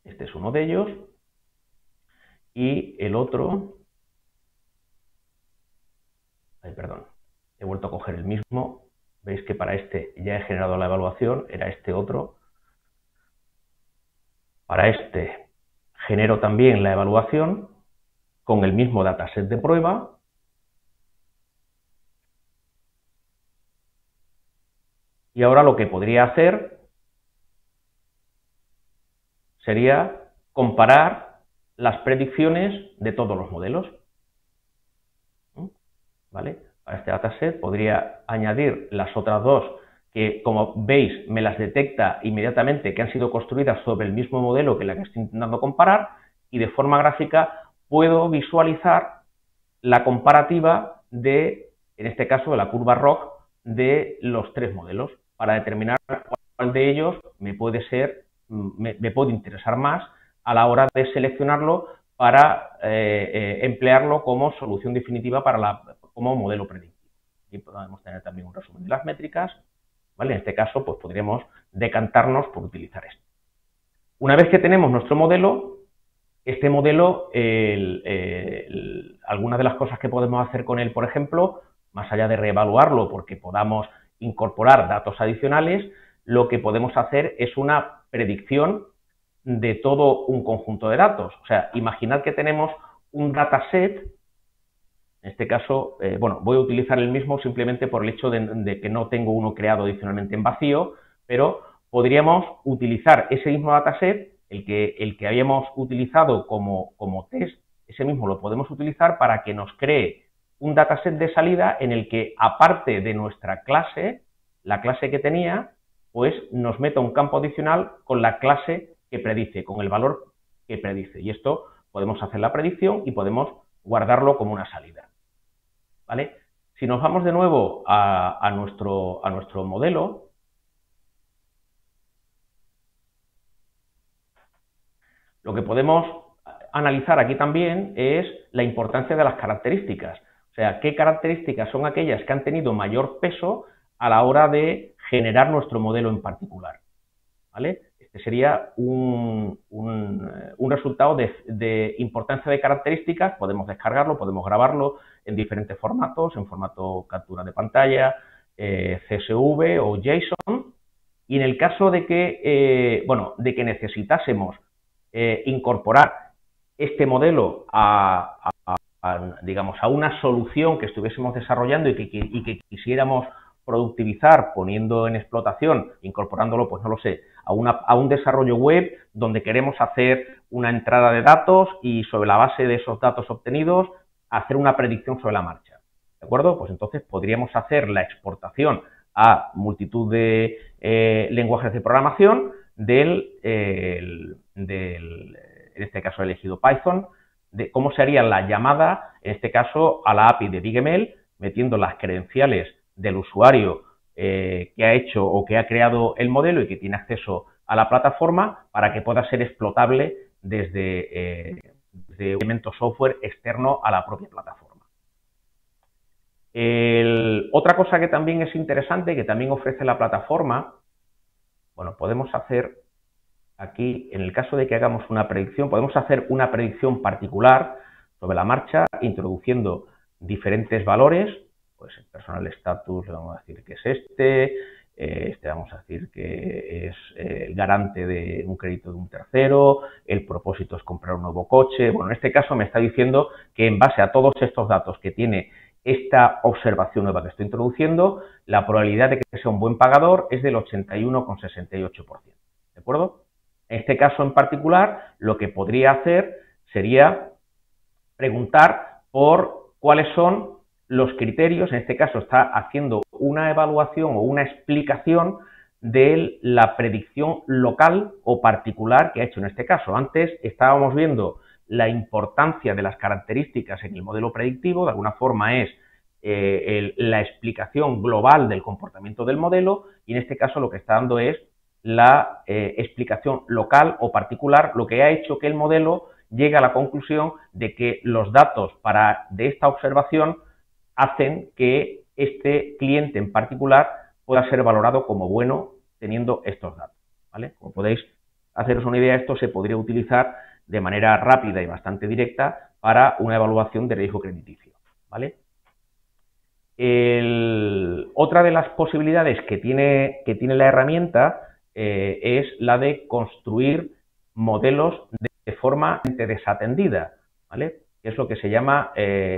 Este es uno de ellos. Y el otro... he vuelto a coger el mismo. Veis que para este ya he generado la evaluación, era este otro. Para este genero también la evaluación con el mismo dataset de prueba. Y ahora lo que podría hacer sería comparar las predicciones de todos los modelos. ¿Vale? Para este dataset podría añadir las otras dos que, como veis, me las detecta inmediatamente que han sido construidas sobre el mismo modelo que la que estoy intentando comparar, y de forma gráfica puedo visualizar la comparativa en este caso, de la curva ROC de los tres modelos, para determinar cuál de ellos me puede interesar más a la hora de seleccionarlo para emplearlo como solución definitiva como modelo predictivo. Aquí podemos tener también un resumen de las métricas, ¿vale? En este caso, pues podríamos decantarnos por utilizar esto. Una vez que tenemos nuestro modelo, este modelo, algunas de las cosas que podemos hacer con él, por ejemplo, más allá de reevaluarlo porque podamos incorporar datos adicionales, lo que podemos hacer es una predicción de todo un conjunto de datos. O sea, imaginad que tenemos un dataset En este caso, bueno, voy a utilizar el mismo simplemente por el hecho de que no tengo uno creado adicionalmente en vacío, pero podríamos utilizar ese mismo dataset, el que habíamos utilizado como test, ese mismo lo podemos utilizar para que nos cree un dataset de salida en el que, aparte de nuestra clase, la clase que tenía, pues nos meta un campo adicional con la clase que predice, con el valor que predice. Y esto podemos hacer la predicción y podemos guardarlo como una salida. ¿Vale? Si nos vamos de nuevo a nuestro modelo, lo que podemos analizar aquí también es la importancia de las características. O sea, qué características son aquellas que han tenido mayor peso a la hora de generar nuestro modelo en particular. ¿Vale? Este sería un resultado de importancia de características. Podemos descargarlo, podemos grabarlo en diferentes formatos, en formato captura de pantalla, CSV o JSON. Y en el caso de que, de que necesitásemos incorporar este modelo digamos, a una solución que estuviésemos desarrollando y que quisiéramos productivizar poniendo en explotación, incorporándolo, pues no lo sé, a un desarrollo web donde queremos hacer una entrada de datos y sobre la base de esos datos obtenidos hacer una predicción sobre la marcha. ¿De acuerdo? Pues entonces podríamos hacer la exportación a multitud de lenguajes de programación en este caso he elegido Python, de cómo sería la llamada, en este caso, a la API de BigML, metiendo las credenciales del usuario que ha hecho o que ha creado el modelo y que tiene acceso a la plataforma para que pueda ser explotable desde un elemento software externo a la propia plataforma. Otra cosa que también es interesante, que también ofrece la plataforma, bueno, podemos hacer aquí, en el caso de que hagamos una predicción, podemos hacer una predicción particular sobre la marcha, introduciendo diferentes valores. Pues el personal status le vamos a decir que es este vamos a decir que es el garante de un crédito de un tercero, el propósito es comprar un nuevo coche. Bueno, en este caso me está diciendo que en base a todos estos datos que tiene esta observación nueva que estoy introduciendo, la probabilidad de que sea un buen pagador es del 81,68%. ¿De acuerdo? En este caso en particular, lo que podría hacer sería preguntar por cuáles son los criterios. En este caso está haciendo una evaluación o una explicación de la predicción local o particular que ha hecho en este caso. Antes estábamos viendo la importancia de las características en el modelo predictivo, de alguna forma es la explicación global del comportamiento del modelo, y en este caso lo que está dando es la explicación local o particular, lo que ha hecho que el modelo llegue a la conclusión de que los datos de esta observación hacen que este cliente en particular pueda ser valorado como bueno teniendo estos datos, ¿vale? Como podéis haceros una idea, esto se podría utilizar de manera rápida y bastante directa para una evaluación de riesgo crediticio, ¿vale? Otra de las posibilidades que tiene la herramienta es la de construir modelos de forma desatendida, ¿vale? Que es lo que se llama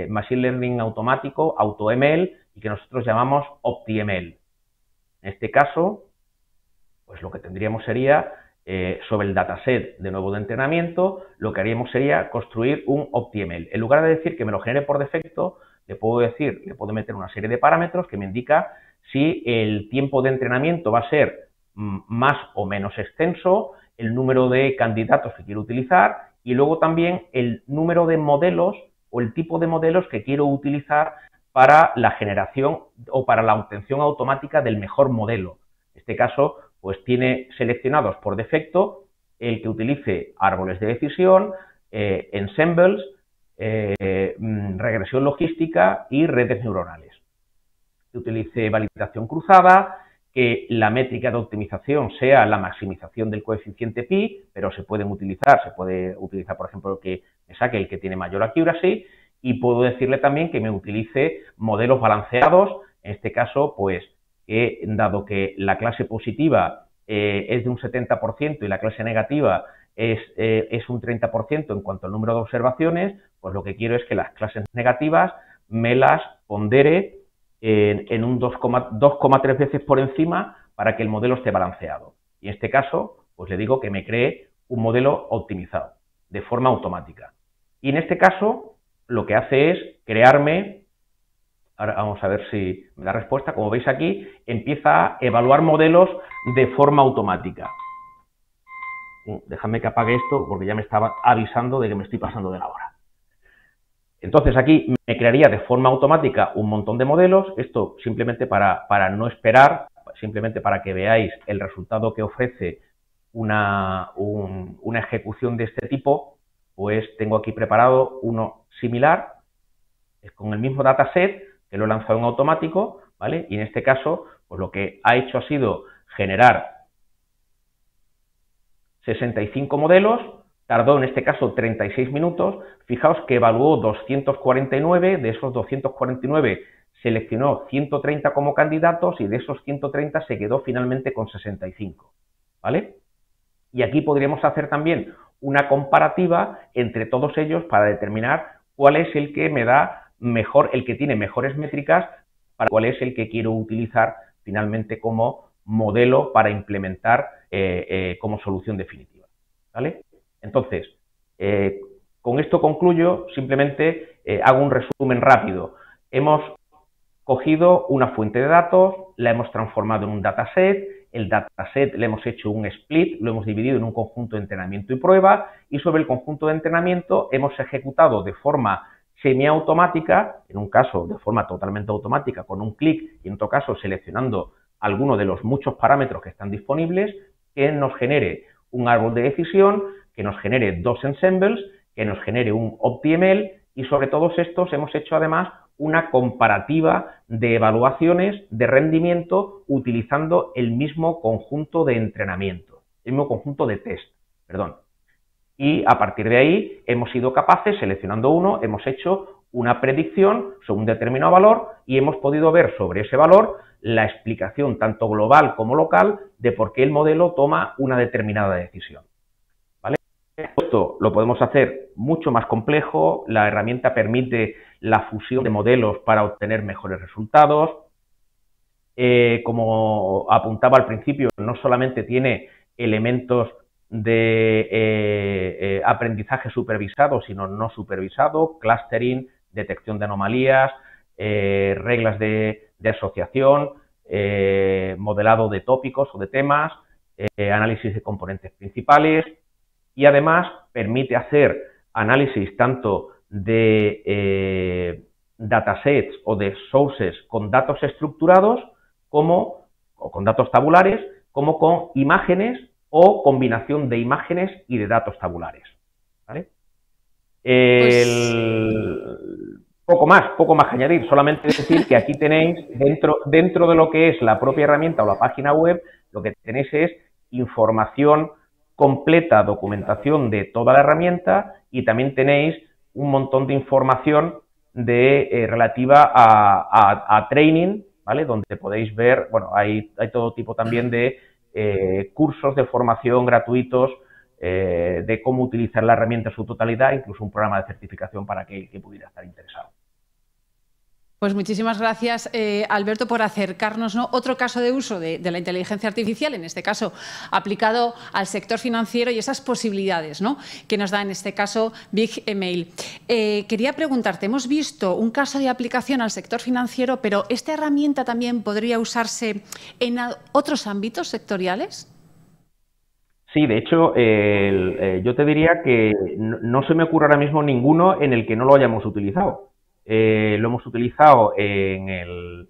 Machine Learning automático, AutoML, y que nosotros llamamos OptiML. En este caso, pues lo que tendríamos sería, sobre el dataset de nuevo de entrenamiento, lo que haríamos sería construir un OptiML. En lugar de decir que me lo genere por defecto, le puedo meter una serie de parámetros que me indica si el tiempo de entrenamiento va a ser más o menos extenso, el número de candidatos que quiero utilizar y luego también el número de modelos o el tipo de modelos que quiero utilizar para la generación o para la obtención automática del mejor modelo. En este caso, pues tiene seleccionados por defecto el que utilice árboles de decisión, ensembles, regresión logística y redes neuronales. Que utilice validación cruzada, que la métrica de optimización sea la maximización del coeficiente pi, pero se puede utilizar, por ejemplo, que me saque el que tiene mayor accuracy, y puedo decirle también que me utilice modelos balanceados, en este caso, pues, que dado que la clase positiva es de un 70% y la clase negativa es un 30% en cuanto al número de observaciones, pues lo que quiero es que las clases negativas me las pondere en un 2,3 veces por encima para que el modelo esté balanceado. Y en este caso, pues le digo que me cree un modelo optimizado de forma automática. Y en este caso, lo que hace es crearme, ahora vamos a ver si me da respuesta, como veis aquí, empieza a evaluar modelos de forma automática. Déjame que apague esto porque ya me estaba avisando de que me estoy pasando de la hora. Entonces aquí me crearía de forma automática un montón de modelos, esto simplemente para no esperar, simplemente para que veáis el resultado que ofrece una ejecución de este tipo, pues tengo aquí preparado uno similar, es con el mismo dataset, que lo he lanzado en automático, ¿vale? Y en este caso, pues lo que ha hecho ha sido generar 65 modelos, tardó en este caso 36 minutos, fijaos que evaluó 249, de esos 249 seleccionó 130 como candidatos y de esos 130 se quedó finalmente con 65, ¿vale? Y aquí podríamos hacer también una comparativa entre todos ellos para determinar cuál es el que me da mejor, el que tiene mejores métricas, para cuál es el que quiero utilizar finalmente como modelo para implementar como solución definitiva, ¿vale? Entonces, con esto concluyo, simplemente hago un resumen rápido. Hemos cogido una fuente de datos, la hemos transformado en un dataset, el dataset le hemos hecho un split, lo hemos dividido en un conjunto de entrenamiento y prueba, y sobre el conjunto de entrenamiento hemos ejecutado de forma semiautomática, en un caso de forma totalmente automática con un clic y en otro caso seleccionando alguno de los muchos parámetros que están disponibles, que nos genere un árbol de decisión, que nos genere dos ensembles, que nos genere un OptiML y sobre todos estos hemos hecho además una comparativa de evaluaciones de rendimiento utilizando el mismo conjunto de entrenamiento, el mismo conjunto de test, perdón. Y a partir de ahí hemos sido capaces, seleccionando uno, hemos hecho una predicción sobre un determinado valor y hemos podido ver sobre ese valor la explicación tanto global como local de por qué el modelo toma una determinada decisión. ¿Vale? Esto lo podemos hacer mucho más complejo, la herramienta permite la fusión de modelos para obtener mejores resultados. Como apuntaba al principio, no solamente tiene elementos de aprendizaje supervisado, sino no supervisado, clustering, detección de anomalías, reglas de asociación, modelado de tópicos o de temas, análisis de componentes principales y además permite hacer análisis tanto de datasets o de sources con datos estructurados o con datos tabulares, como con imágenes o combinación de imágenes y de datos tabulares. ¿Vale? Poco más que añadir, solamente decir que aquí tenéis, dentro de lo que es la propia herramienta o la página web, lo que tenéis es información completa, documentación de toda la herramienta y también tenéis un montón de información relativa a training, ¿vale? Donde podéis ver, bueno, hay todo tipo también de cursos de formación gratuitos de cómo utilizar la herramienta en su totalidad, incluso un programa de certificación para aquel que pudiera estar interesado. Pues muchísimas gracias, Alberto, por acercarnos, ¿no?, otro caso de uso de la inteligencia artificial, en este caso aplicado al sector financiero y esas posibilidades, ¿no?, que nos da en este caso BigEmail. Quería preguntarte, hemos visto un caso de aplicación al sector financiero, pero ¿esta herramienta también podría usarse en otros ámbitos sectoriales? Sí, de hecho, yo te diría que no se me ocurre ahora mismo ninguno en el que no lo hayamos utilizado. Lo hemos utilizado en el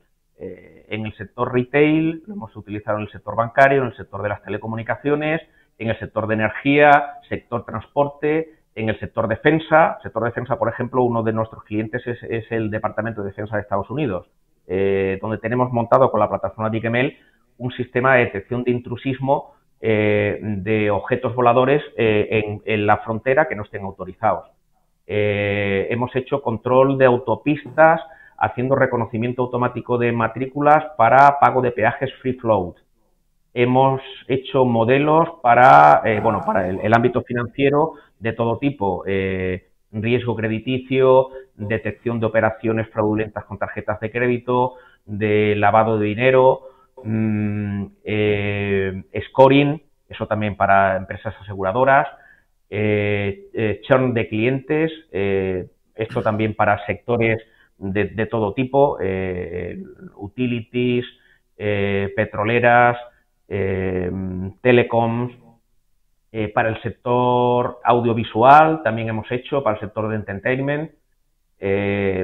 sector retail, lo hemos utilizado en el sector bancario, en el sector de las telecomunicaciones, en el sector de energía, sector transporte, en el sector defensa. Sector defensa, por ejemplo, uno de nuestros clientes es el Departamento de Defensa de Estados Unidos, donde tenemos montado con la plataforma BigEmail un sistema de detección de intrusismo de objetos voladores en la frontera que no estén autorizados. Hemos hecho control de autopistas haciendo reconocimiento automático de matrículas para pago de peajes free float. Hemos hecho modelos para el ámbito financiero de todo tipo, riesgo crediticio, detección de operaciones fraudulentas con tarjetas de crédito, de lavado de dinero, scoring, eso también para empresas aseguradoras, churn de clientes, esto también para sectores de todo tipo, utilities, petroleras, telecoms, para el sector audiovisual también hemos hecho, para el sector de entertainment,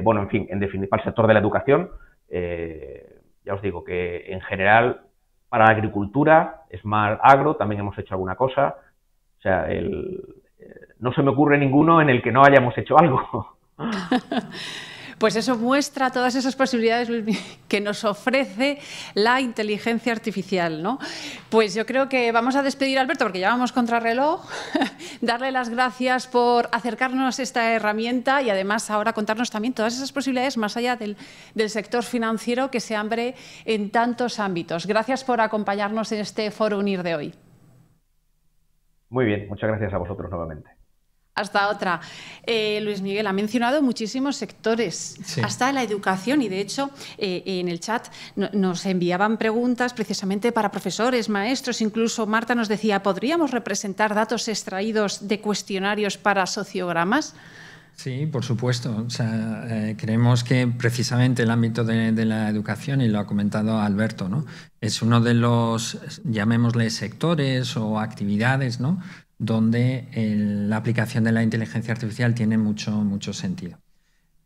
bueno, en fin, en definitiva, para el sector de la educación. Ya os digo que en general para la agricultura, Smart Agro, también hemos hecho alguna cosa. O sea, no se me ocurre ninguno en el que no hayamos hecho algo. Pues eso muestra todas esas posibilidades que nos ofrece la inteligencia artificial, ¿no? Pues yo creo que vamos a despedir a Alberto porque ya vamos contrarreloj. Darle las gracias por acercarnos a esta herramienta y además ahora contarnos también todas esas posibilidades más allá del sector financiero que se abre en tantos ámbitos. Gracias por acompañarnos en este Foro Unir de hoy. Muy bien, muchas gracias a vosotros nuevamente. Hasta otra. Luis Miguel ha mencionado muchísimos sectores, sí, hasta la educación, y de hecho en el chat nos enviaban preguntas precisamente para profesores, maestros, incluso Marta nos decía, ¿podríamos representar datos extraídos de cuestionarios para sociogramas? Sí, por supuesto. O sea, creemos que precisamente el ámbito de la educación, y lo ha comentado Alberto, ¿no?, es uno de los, llamémosle, sectores o actividades, ¿no?, donde la aplicación de la inteligencia artificial tiene mucho sentido.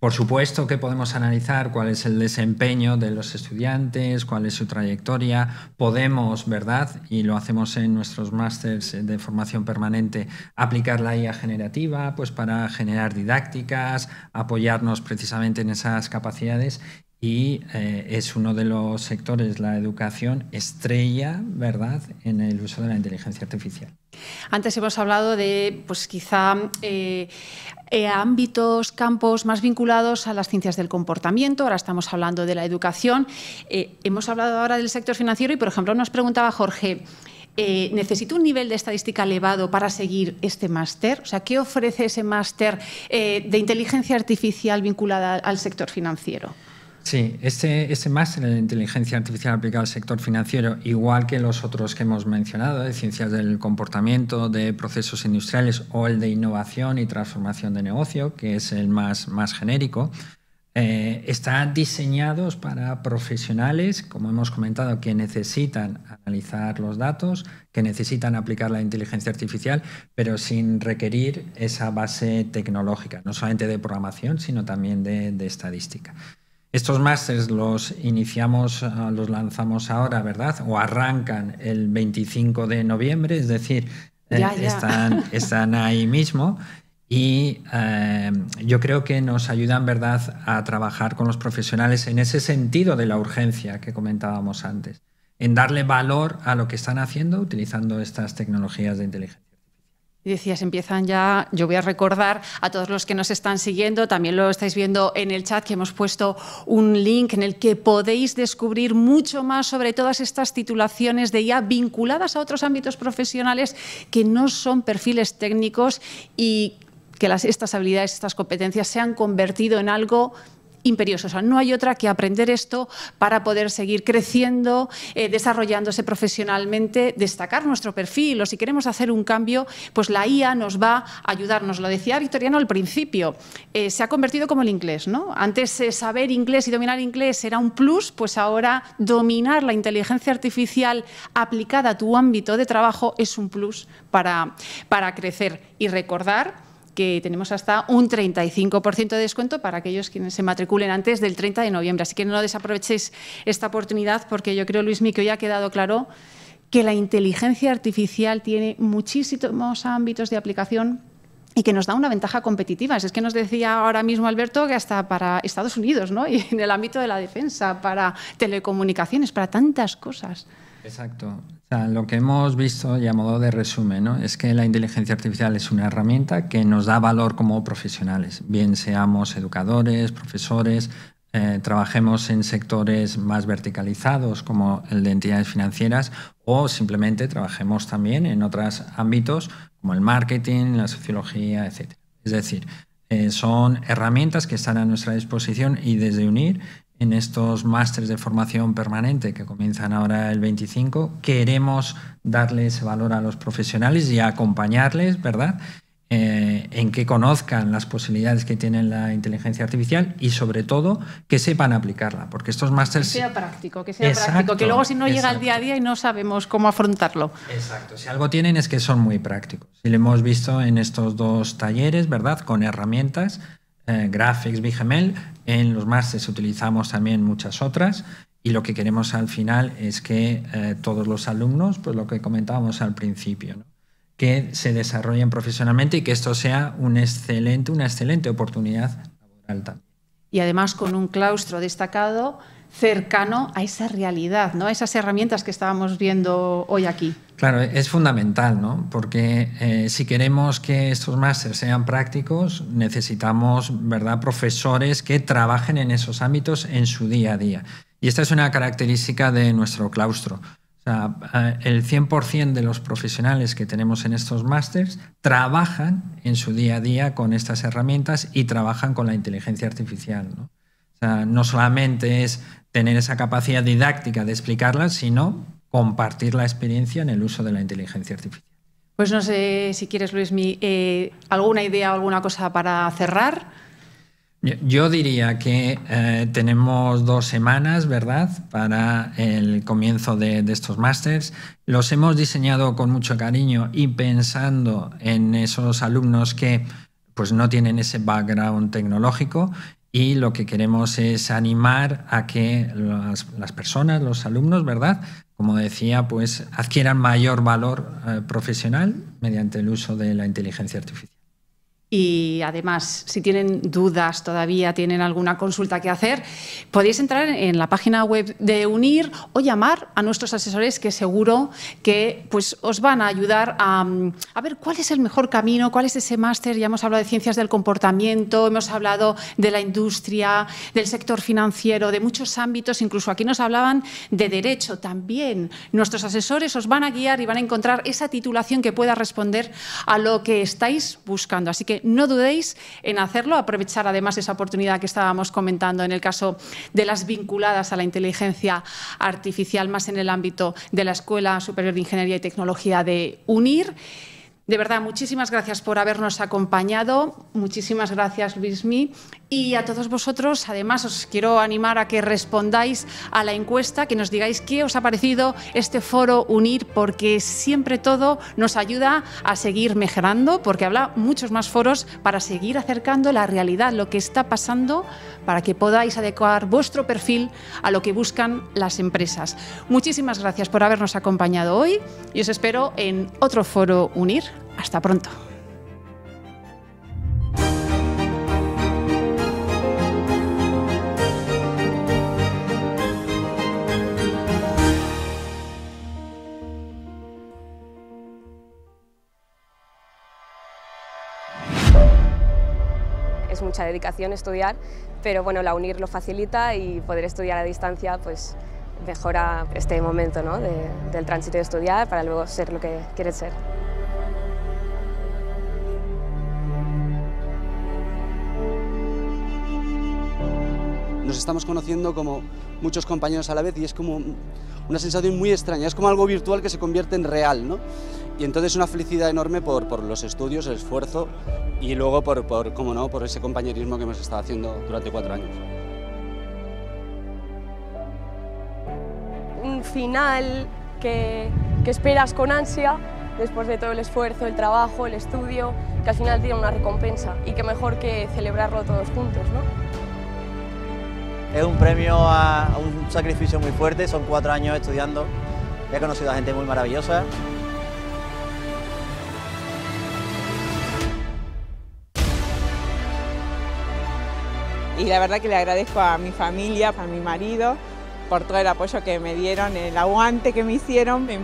Por supuesto que podemos analizar cuál es el desempeño de los estudiantes, cuál es su trayectoria. Podemos, ¿verdad?, y lo hacemos en nuestros másters de formación permanente, aplicar la IA generativa pues para generar didácticas, apoyarnos precisamente en esas capacidades. Y es uno de los sectores, la educación, estrella, ¿verdad?, en el uso de la inteligencia artificial. Antes hemos hablado de, pues quizá, ámbitos, campos más vinculados a las ciencias del comportamiento. Ahora estamos hablando de la educación. Hemos hablado ahora del sector financiero y, por ejemplo, nos preguntaba Jorge, ¿necesito un nivel de estadística elevado para seguir este máster? O sea, ¿qué ofrece ese máster de inteligencia artificial vinculada al sector financiero? Sí, este máster de inteligencia artificial aplicada al sector financiero, igual que los otros que hemos mencionado, de ciencias del comportamiento, de procesos industriales, o el de innovación y transformación de negocio, que es el más genérico, están diseñados para profesionales, como hemos comentado, que necesitan analizar los datos, que necesitan aplicar la inteligencia artificial, pero sin requerir esa base tecnológica, no solamente de programación, sino también de estadística. Estos másters los iniciamos, los lanzamos ahora, ¿verdad?, o arrancan el 25 de noviembre, es decir, están ahí mismo. Y yo creo que nos ayudan, ¿verdad?, a trabajar con los profesionales en ese sentido de la urgencia que comentábamos antes, en darle valor a lo que están haciendo utilizando estas tecnologías de inteligencia. Y decías, empiezan ya, yo voy a recordar a todos los que nos están siguiendo, también lo estáis viendo en el chat, que hemos puesto un link en el que podéis descubrir mucho más sobre todas estas titulaciones de IA vinculadas a otros ámbitos profesionales que no son perfiles técnicos y que estas habilidades, estas competencias se han convertido en algo imperioso. O sea, no hay otra que aprender esto para poder seguir creciendo, desarrollándose profesionalmente, destacar nuestro perfil, o si queremos hacer un cambio, pues la IA nos va a ayudar. Nos lo decía Victoriano al principio, se ha convertido como el inglés, ¿no? Antes saber inglés y dominar inglés era un plus, pues ahora dominar la inteligencia artificial aplicada a tu ámbito de trabajo es un plus para crecer. Y recordar que tenemos hasta un 35% de descuento para aquellos quienes se matriculen antes del 30 de noviembre. Así que no desaprovechéis esta oportunidad porque yo creo, Luismi, que hoy ha quedado claro que la inteligencia artificial tiene muchísimos ámbitos de aplicación y que nos da una ventaja competitiva. Es que nos decía ahora mismo Alberto que hasta para Estados Unidos, ¿no?, y en el ámbito de la defensa, para telecomunicaciones, para tantas cosas. Exacto. O sea, lo que hemos visto, y a modo de resumen, ¿no?, es que la inteligencia artificial es una herramienta que nos da valor como profesionales, bien seamos educadores, profesores, trabajemos en sectores más verticalizados como el de entidades financieras, o simplemente trabajemos también en otros ámbitos como el marketing, la sociología, etc. Es decir, Son herramientas que están a nuestra disposición y desde UNIR, en estos másteres de formación permanente que comienzan ahora el 25, queremos darles valor a los profesionales y acompañarles, ¿verdad?, en que conozcan las posibilidades que tiene la inteligencia artificial y, sobre todo, que sepan aplicarla. Porque estos másteres... Que sea práctico, que luego si no llega al día a día y no sabemos cómo afrontarlo. Exacto. Si algo tienen es que son muy prácticos. Y lo hemos visto en estos 2 talleres, ¿verdad?, con herramientas, Graphics, BigML. En los másteres utilizamos también muchas otras. Y lo que queremos al final es que todos los alumnos, pues lo que comentábamos al principio, ¿no?, que se desarrollen profesionalmente y que esto sea una excelente oportunidad laboral también. Y además con un claustro destacado cercano a esa realidad, ¿no?, a esas herramientas que estábamos viendo hoy aquí. Claro, es fundamental, ¿no?, porque si queremos que estos másteres sean prácticos, necesitamos, ¿verdad?, profesores que trabajen en esos ámbitos en su día a día. Y esta es una característica de nuestro claustro. O sea, el 100% de los profesionales que tenemos en estos másters trabajan en su día a día con estas herramientas y trabajan con la inteligencia artificial, ¿no? O sea, no solamente es tener esa capacidad didáctica de explicarlas, sino compartir la experiencia en el uso de la inteligencia artificial. Pues no sé si quieres, Luismi, alguna idea o alguna cosa para cerrar. Yo diría que tenemos 2 semanas, ¿verdad?, para el comienzo de estos másters. Los hemos diseñado con mucho cariño y pensando en esos alumnos que pues, no tienen ese background tecnológico, y lo que queremos es animar a que las personas, los alumnos, ¿verdad?, como decía, pues adquieran mayor valor profesional mediante el uso de la inteligencia artificial. Y además, si tienen dudas todavía, tienen alguna consulta que hacer, podéis entrar en la página web de UNIR o llamar a nuestros asesores, que seguro que pues, os van a ayudar a ver cuál es el mejor camino, cuál es ese máster. Ya hemos hablado de ciencias del comportamiento, hemos hablado de la industria, del sector financiero, de muchos ámbitos. Incluso aquí nos hablaban de derecho también. Nuestros asesores os van a guiar y van a encontrar esa titulación que pueda responder a lo que estáis buscando. Así que no dudéis en hacerlo, aprovechar además esa oportunidad que estábamos comentando en el caso de las vinculadas a la inteligencia artificial, más en el ámbito de la Escuela Superior de Ingeniería y Tecnología de UNIR. De verdad, muchísimas gracias por habernos acompañado. Muchísimas gracias, Luismi. Y a todos vosotros, además, os quiero animar a que respondáis a la encuesta, que nos digáis qué os ha parecido este foro UNIR, porque siempre todo nos ayuda a seguir mejorando, porque habrá muchos más foros para seguir acercando la realidad, lo que está pasando, para que podáis adecuar vuestro perfil a lo que buscan las empresas. Muchísimas gracias por habernos acompañado hoy y os espero en otro foro UNIR. Hasta pronto. Es mucha dedicación estudiar, pero bueno, la UNIR lo facilita y poder estudiar a distancia pues mejora este momento, ¿no?, del tránsito de estudiar para luego ser lo que quieres ser. Nos estamos conociendo como muchos compañeros a la vez y es como una sensación muy extraña, es como algo virtual que se convierte en real, ¿no? Y entonces una felicidad enorme por los estudios, el esfuerzo y luego cómo no, por ese compañerismo que hemos estado haciendo durante 4 años. Un final que esperas con ansia después de todo el esfuerzo, el trabajo, el estudio, que al final tiene una recompensa y que mejor que celebrarlo todos juntos, ¿no? Es un premio a un sacrificio muy fuerte, son 4 años estudiando, he conocido a gente muy maravillosa. Y la verdad que le agradezco a mi familia, a mi marido, por todo el apoyo que me dieron, el aguante que me hicieron, de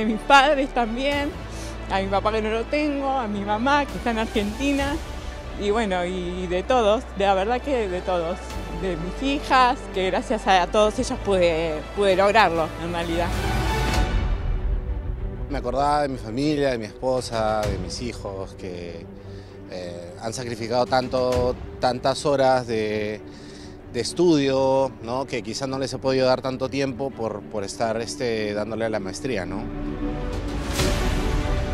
mis padres también, a mi papá que no lo tengo, a mi mamá que está en Argentina, y bueno, y de todos, de la verdad que de todos. De mis hijas, que gracias a todos ellos pude lograrlo, en realidad. Me acordaba de mi familia, de mi esposa, de mis hijos, que Han sacrificado tantas horas de estudio, ¿no? Que quizás no les he podido dar tanto tiempo por estar dándole a la maestría, ¿no?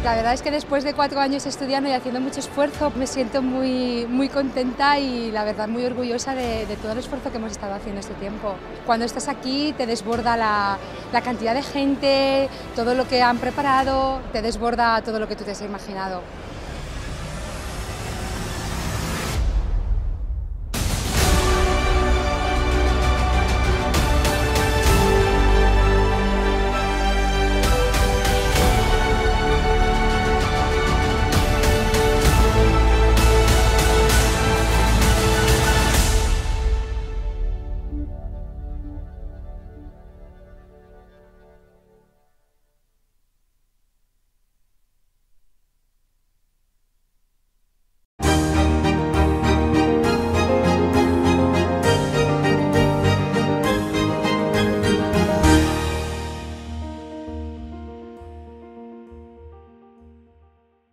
La verdad es que después de 4 años estudiando y haciendo mucho esfuerzo, me siento muy contenta y la verdad muy orgullosa de todo el esfuerzo que hemos estado haciendo este tiempo. Cuando estás aquí te desborda la cantidad de gente, todo lo que han preparado, te desborda todo lo que tú te has imaginado.